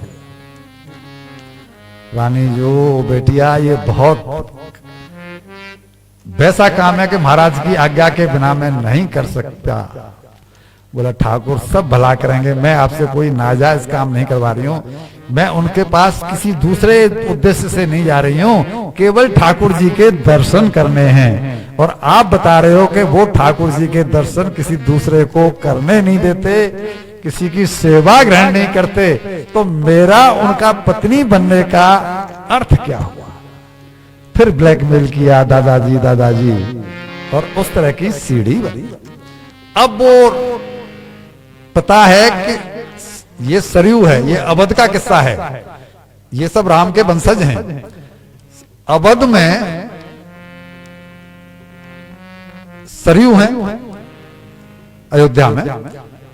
रानी जो बेटिया, ये बहुत वैसा काम है कि महाराज की आज्ञा के बिना मैं नहीं कर सकता। बोला, ठाकुर सब भला करेंगे, मैं आपसे कोई नाजायज काम नहीं करवा रही हूँ, मैं उनके पास किसी दूसरे उद्देश्य से नहीं जा रही हूँ, केवल ठाकुर जी के दर्शन करने हैं। और आप बता रहे हो कि वो ठाकुर जी के दर्शन किसी दूसरे को करने नहीं देते, किसी की सेवा ग्रहण नहीं करते, तो मेरा उनका पत्नी बनने का अर्थ क्या हुआ? फिर ब्लैकमेल किया, दादाजी दादाजी, और उस तरह की सीढ़ी बनी। अब वो पता है कि ये सरयू है, ये अवध का किस्सा है, ये सब राम के वंशज हैं। अवध में सरयू है अयोध्या में,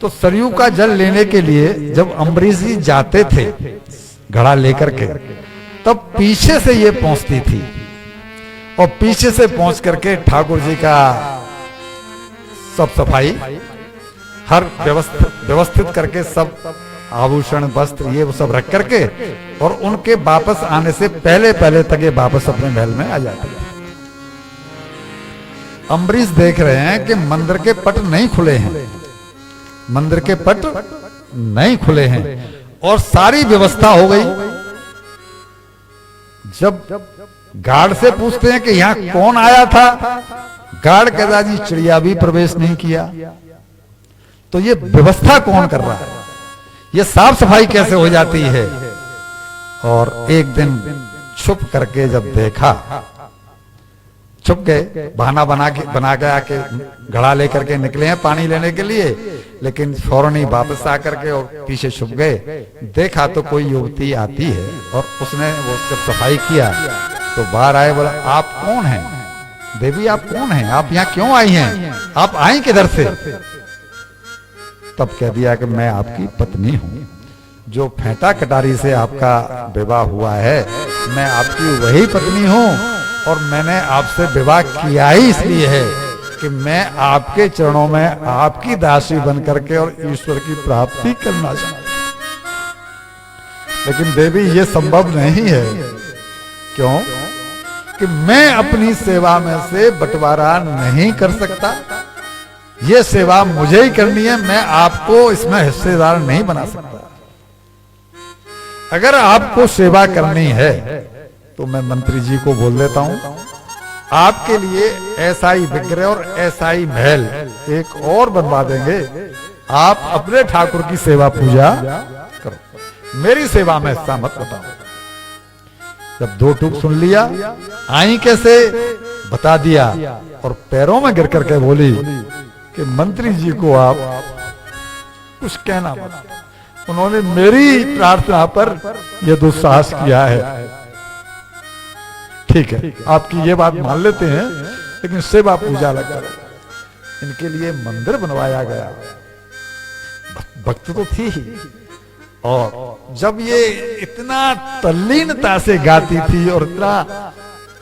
तो सरयू का जल लेने के लिए जब अम्बरीश जी जाते थे घड़ा लेकर के, तब पीछे से ये पहुंचती थी, और पीछे से पहुंच करके ठाकुर जी का सब सफाई, हर व्यवस्थित करके सब आभूषण वस्त्र ये वो सब रख करके, और उनके वापस आने से पहले पहले तक ये वापस अपने महल में आ जाते हैं। अम्बरीश देख रहे हैं कि मंदिर के पट नहीं खुले हैं, मंदिर के पट नहीं खुले हैं, और सारी व्यवस्था हो गई। जब गार्ड से पूछते हैं कि यहाँ कौन आया था, गार्ड कहता, जी चिड़िया भी प्रवेश नहीं किया। तो ये व्यवस्था कौन कर रहा है, ये साफ सफाई कैसे हो जाती है? और एक दिन छुप करके जब देखा, छुप गए, बहाना बना के आके घड़ा लेकर के निकले हैं पानी लेने के लिए, लेकिन फौरन ही वापस आकर के और पीछे छुप गए। देखा तो कोई युवती आती है, और उसने वो जब सफाई किया तो बाहर आए, बोला, आप कौन हैं देवी, आप कौन हैं, आप यहाँ क्यों आई हैं, आप आई किधर से? तब कह दिया कि मैं आपकी पत्नी हूं, जो फेंटा कटारी से आपका विवाह हुआ है, मैं आपकी वही पत्नी हूं और मैंने आपसे विवाह किया ही इसलिए है कि मैं आपके चरणों में आपकी दासी बन करके और ईश्वर की प्राप्ति करना चाहता हूं। लेकिन देवी ये संभव नहीं है। क्यों? कि मैं अपनी सेवा में से बंटवारा नहीं कर सकता। ये सेवा मुझे ही करनी है, मैं आपको इसमें हिस्सेदार नहीं बना सकता। अगर आपको सेवा करनी है तो मैं मंत्री जी को बोल देता हूं, आपके लिए ऐसा ही विग्रह और ऐसा ही महल एक और बनवा देंगे। आप अपने ठाकुर की सेवा पूजा करो, मेरी सेवा में हिस्सा मत बताओ। जब दो टूक सुन लिया, आई कैसे बता दिया और पैरों में गिर करके बोली कि मंत्री जी को आप कुछ कहना मत। उन्होंने मेरी प्रार्थना पर यह दुस्साहस किया है। ठीक है, आपकी ये बात मान लेते हैं, लेकिन सेवा पूजा लग कर इनके लिए मंदिर बनवाया गया। भक्त तो थी ही, और जब ये इतना तल्लीनता से गाती थी और इतना,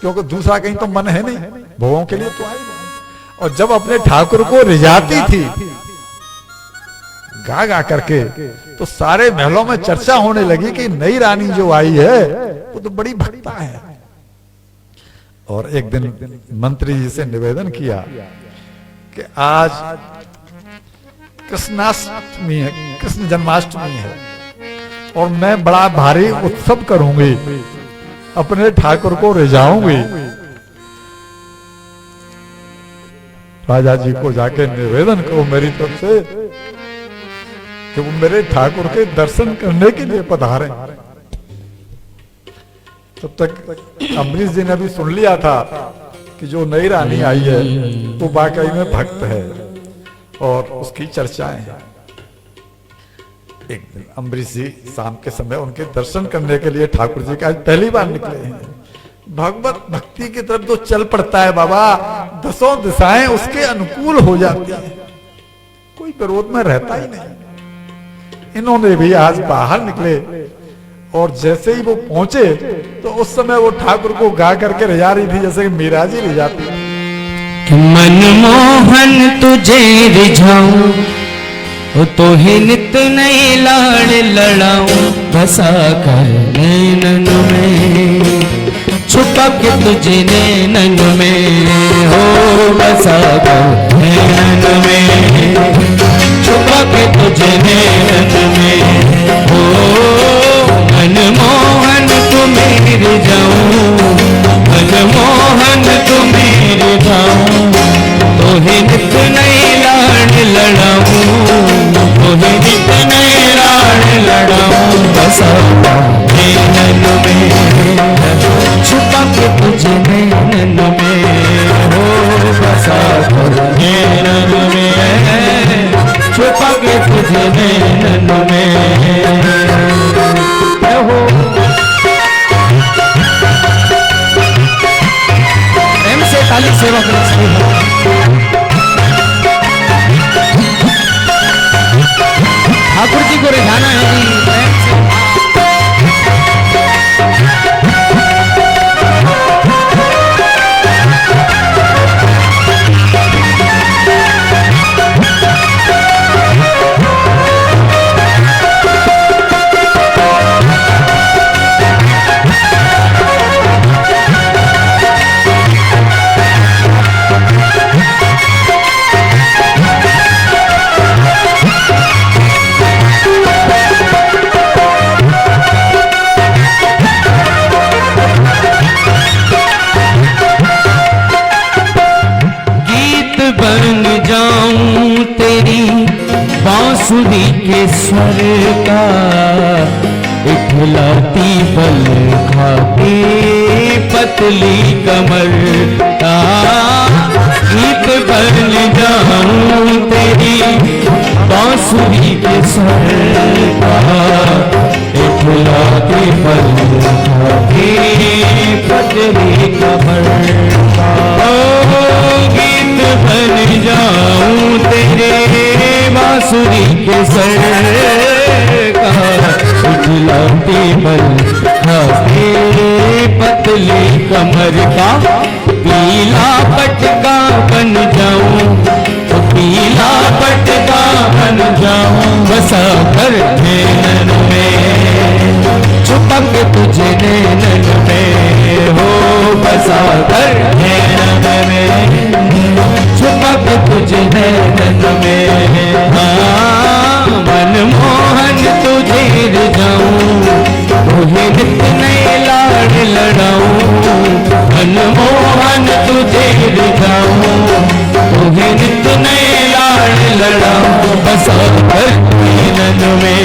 क्योंकि दूसरा कहीं तो मन है नहीं, भोगों के लिए तो आई नहीं। और जब अपने ठाकुर को रिझाती थी गा गा करके, तो सारे महलों में चर्चा होने लगी कि नई रानी जो आई है वो तो बड़ी भक्ता है। और एक दिन मंत्री जी से निवेदन किया कि आज कृष्णाष्टमी है, कृष्ण जन्माष्टमी है, और मैं बड़ा भारी उत्सव करूंगी, अपने ठाकुर को रिझाऊंगी। राजा जी को जाके निवेदन करो मेरी तरफ से कि वो मेरे ठाकुर के दर्शन करने के लिए पधारे। तब तक अम्बरीश जी ने भी सुन लिया था कि जो नई रानी आई है वो वाकई में भक्त है और उसकी चर्चाएं हैं। एक दिन अम्बरीश जी शाम के समय उनके दर्शन करने के लिए ठाकुर जी का पहली बार निकले हैं। भगवत भक्ति की तरफ तो चल पड़ता है बाबा, दसों दिशाएं उसके अनुकूल हो जाती हैं, कोई विरोध में रहता ही नहीं। इन्होंने भी आज बाहर निकले और जैसे ही वो पहुंचे तो उस समय वो ठाकुर को गा करके रिझा रही थी, जैसे कि मीरा जी रिझाती। मनमोहन तुझे रिझाऊं तो ही नित नई लाड़ लड़ाऊं, बसा कर नैनन में छुपा के तुझे नैनन में, हो बसा कर नैनन में छुपा के तुझे नैनन में, हो मनमोहन तुम्हें रिझाऊं, मनमोहन तुम्हें रिझाऊं, तो ही नित नई लाड़ लड़ाऊं, तो ही नित नई लाड़ लड़ाऊं, बसा नैनन में छुपा के तुझे नैनन में, हो बसा नैनन में छुपा के तुझे नैनन में, हो प्रेम से ताली सेवा ठाकुर जी को रिझाना है जी, प्रेम से। बांसुरी के स्वर का इखलाती बल खाती पतली कमर का, गीत बन जाऊं तेरी बांसुरी के स्वर का, इखलाती बल खाती पतली कमर का, गीत बन जाऊं तेरे बांसुरी के सर का, उजलाती बल पतली कमर का पीला पटका बन जाऊं, तो पीला पटका बन जाऊं, बसा कर नैनन में, छुपक तुझे नैनन में हो, बसा कर नैनन में, छुपक तुझे नैनन में। हाँ मनमोहन तुझे रिझाऊं, तुझे नित नए लाड़ लड़ाऊं, मनमोहन तुझे रिझाऊं, तुझे नित नए लाड़ लड़ाऊं, बसा कर नैनन में,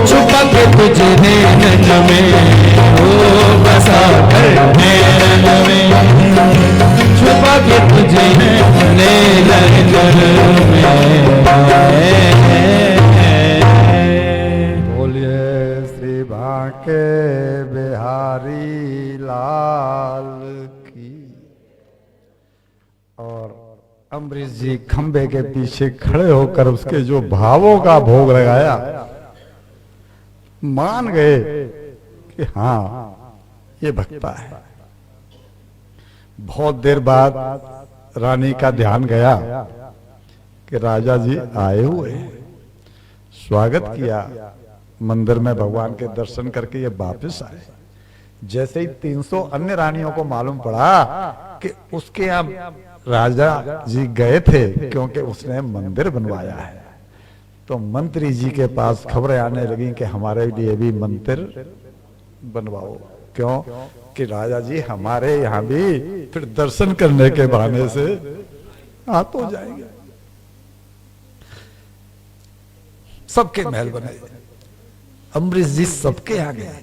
छुपक तुझे नैनन में हो, बसा कर नैनन में, छुपक तुझे नैनन में। बोलिए श्री बांके बिहारी लाल की। और अम्बरीश जी खंबे के पीछे खड़े होकर उसके जो भावों का भोग लगाया, मान गए कि हाँ ये भक्ता है। बहुत देर बाद रानी का ध्यान गया कि राजा जी आए हुए हैं, स्वागत किया, मंदिर में भगवान के दर्शन करके ये वापस आए। जैसे ही 300 अन्य रानियों को मालूम पड़ा कि उसके यहाँ राजा जी गए थे क्योंकि उसने मंदिर बनवाया है, तो मंत्री जी के पास खबरें आने लगी कि हमारे लिए भी मंदिर बनवाओ। क्यों कि राजा जी हमारे यहाँ भी फिर दर्शन करने के बहाने से आ तो जाएंगे। सबके महल बने, अम्बरीश जी सबके यहाँ गए।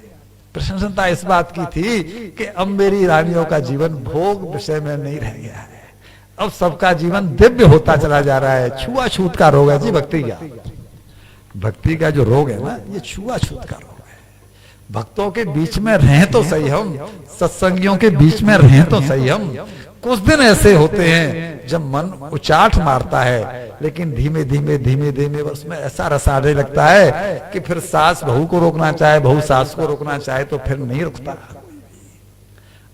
प्रशंसता इस बात की थी कि अब मेरी रानियों का जीवन भोग विषय में नहीं रह गया है, अब सबका जीवन दिव्य होता चला जा रहा है। छुआछूत का रोग है जी भक्ति का, भक्ति का जो रोग है ना, ये छुआछूत का रोग है। भक्तों के बीच में रहें तो सही हम, सत्संगियों के बीच में रहें तो सही हम। कुछ दिन ऐसे होते हैं जब मन उचाट मारता है, लेकिन धीमे धीमे धीमे धीमे उसमें ऐसा रस आने लगता है कि फिर सास बहू को रोकना चाहे, बहू सास को रोकना चाहे तो फिर नहीं रुकता।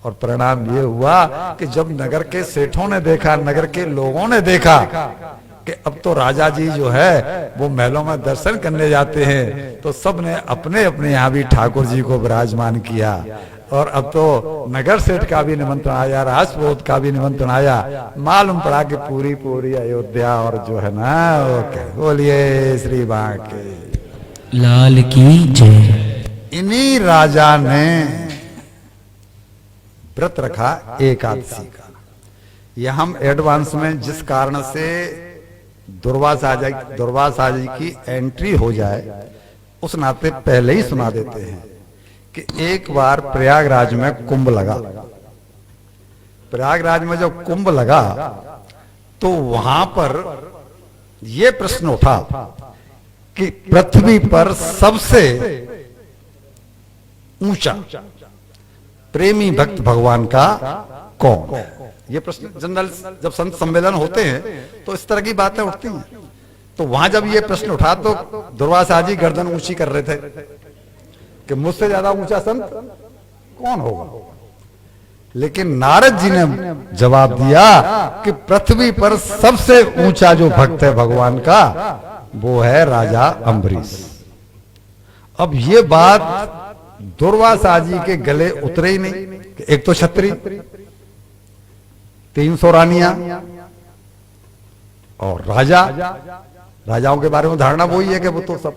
और परिणाम ये हुआ कि जब नगर के सेठों ने देखा, नगर के लोगों ने देखा कि अब तो राजा जी जो है वो महलों में दर्शन करने जाते हैं, तो सब ने अपने अपने यहाँ भी ठाकुर जी को विराजमान किया। और अब तो नगर सेठ का भी निमंत्रण आया, राजपूत का भी निमंत्रण आया। मालूम पड़ा कि पूरी पूरी अयोध्या और जो है ना वो बोलिए श्री बांके लाल की जय। इन्हीं राजा ने व्रत रखा एकादशी का। यह हम एडवांस में जिस कारण से दुर्वासा जी की एंट्री हो जाए उस नाते पहले ही सुना देते हैं कि एक बार प्रयागराज में कुंभ लगा। प्रयागराज में जब कुंभ लगा तो वहां पर यह प्रश्न उठा कि पृथ्वी पर सबसे ऊंचा प्रेमी भक्त भगवान का कौन है? ये प्रश्न जनरल जब संत सम्मेलन होते हैं तो इस तरह की बातें उठती हैं। तो वहां जब ये प्रश्न उठा तो दुर्वासा जी गर्दन ऊंची कर रहे थे कि मुझसे ज्यादा ऊंचा संत कौन होगा। लेकिन नारद जी ने जवाब दिया कि पृथ्वी पर सबसे ऊंचा जो भक्त है भगवान का वो है राजा अम्बरीश। अब ये बात दुर्वासा जी के गले उतरे ही नहीं। एक तो छत्री, 300 रानियां और राजा, राजाओं के बारे में धारणा वही है कि वो तो सब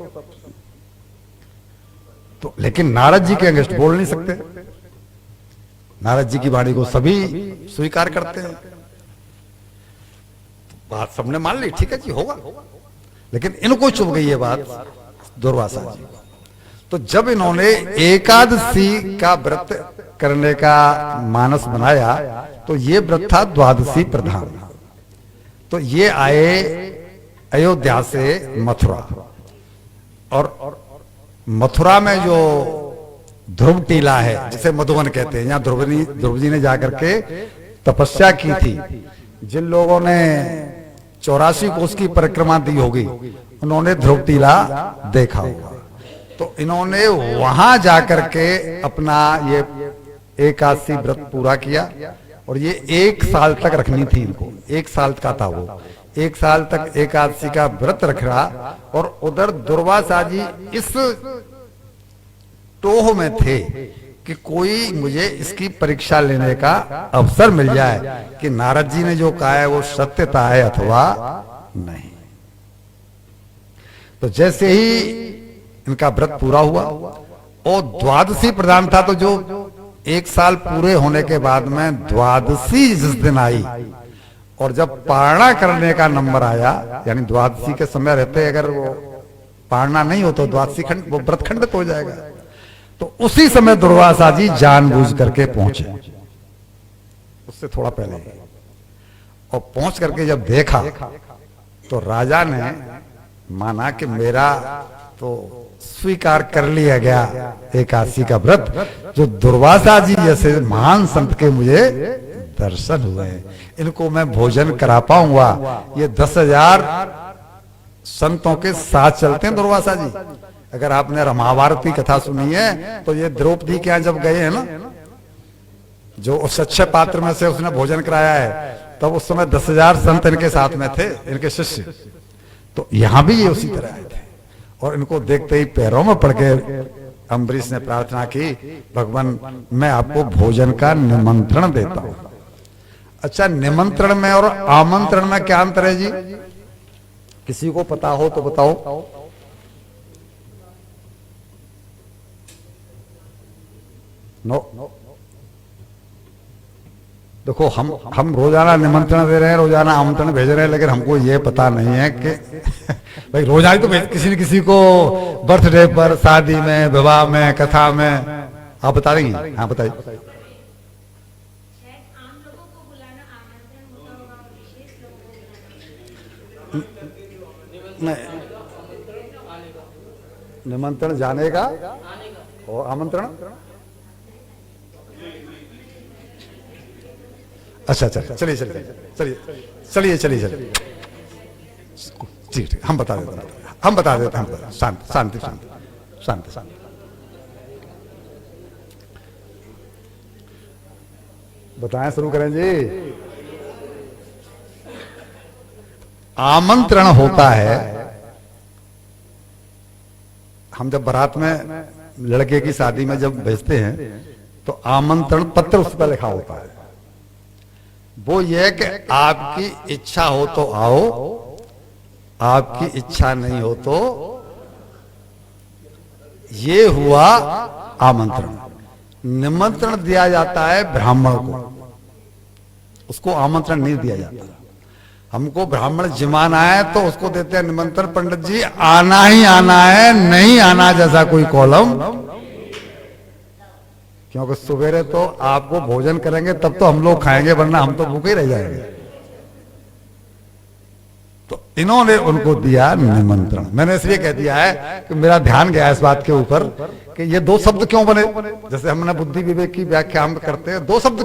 तो, लेकिन नारद जी के अगेंस्ट बोल नहीं सकते। नारद जी की वाणी को सभी स्वीकार करते हैं। बात सबने मान ली, ठीक है जी होगा, लेकिन इनको चुभ गई ये बात दुर्वासा जी को। तो जब इन्होंने एकादशी का व्रत करने का मानस बनाया तो ये व्रत था द्वादशी प्रधान। तो ये आए अयोध्या से मथुरा, और मथुरा में जो ध्रुव टीला है जिसे मधुवन कहते हैं, यहाँ ध्रुव जी ने जाकर के तपस्या की थी। जिन लोगों ने 84 कोस की परिक्रमा दी होगी उन्होंने ध्रुव टीला देखा होगा। तो इन्होंने वहां जाकर के अपना ये एकादशी व्रत पूरा किया, और ये 1 साल तक रखनी थी इनको। 1 साल का था वो, 1 साल तक एकादशी का व्रत रख रहा। और उधर दुर्वासा जी इस टोह में थे कि कोई मुझे इसकी परीक्षा लेने का अवसर मिल जाए कि नारद जी ने जो कहा है वो सत्यता है अथवा नहीं। तो जैसे ही इनका व्रत पूरा हुआ और द्वादशी प्रधान था, तो जो 1 साल पूरे होने के बाद में द्वादशी जिस दिन आई और जब पारणा करने का नंबर आया, यानी द्वादशी के समय रहते अगर वो पारणा नहीं हो तो द्वादशी खंड वो व्रत खंडित हो जाएगा। तो उसी समय दुर्वासा जी जानबूझ करके पहुंचे, उससे थोड़ा पहले, और पहुंच करके जब देखा तो राजा ने माना कि मेरा तो स्वीकार कर लिया गया एकादशी का व्रत। जो दुर्वासा जी जैसे महान संत के मुझे दर्शन हुए, इनको मैं भोजन करा पाऊंगा। ये 10,000 संतों के साथ चलते हैं दुर्वासा जी। अगर आपने रामायण की कथा सुनी है तो ये द्रौपदी के यहाँ जब गए हैं ना, जो उस अच्छे पात्र में से उसने भोजन कराया है, तब तो उस समय 10,000 संत इनके साथ में थे, इनके शिष्य। तो यहां भी ये उसी तरह आए थे, और इनको देखते ही पैरों में पड़ के अम्बरीश ने प्रार्थना की, भगवान मैं आपको भोजन का निमंत्रण देता हूं। अच्छा, निमंत्रण में और आमंत्रण में क्या अंतर है जी? किसी को पता हो तो बताओ। नो। देखो, हम रोजाना निमंत्रण दे रहे हैं, रोजाना आमंत्रण भेज रहे हैं, लेकिन हमको ये पता नहीं है कि भाई रोजाना तो किसी न किसी को बर्थडे पर, शादी में, विवाह में, कथा में, आप बता देंगे? हाँ बताइए। नहीं, निमंत्रण जाने का और आमंत्रण। अच्छा, चलिए ठीक, हम बता देते हैं। शांति। बताएं, शुरू करें जी। आमंत्रण होता है, हम जब बारात में लड़के की शादी में जब भेजते हैं तो आमंत्रण पत्र उस पर लिखा होता है। वो ये कि आपकी इच्छा हो तो आओ, आपकी इच्छा नहीं हो तो। ये हुआ आमंत्रण। निमंत्रण दिया जाता है ब्राह्मण को, उसको आमंत्रण नहीं दिया जाता। हमको ब्राह्मण जिमाना है तो उसको देते हैं निमंत्रण, पंडित जी आना ही आना है, नहीं आना जैसा कोई कॉलम। क्योंकि सवेरे तो आपको भोजन करेंगे तब तो हम लोग खाएंगे, वरना हम तो भूखे रह जाएंगे। तो इन्होंने उनको दिया निमंत्रण। मैंने इसलिए कह दिया है कि मेरा ध्यान गया इस बात के ऊपर कि ये 2 शब्द क्यों बने। जैसे हमने बुद्धि विवेक की व्याख्या हम करते हैं, 2 शब्द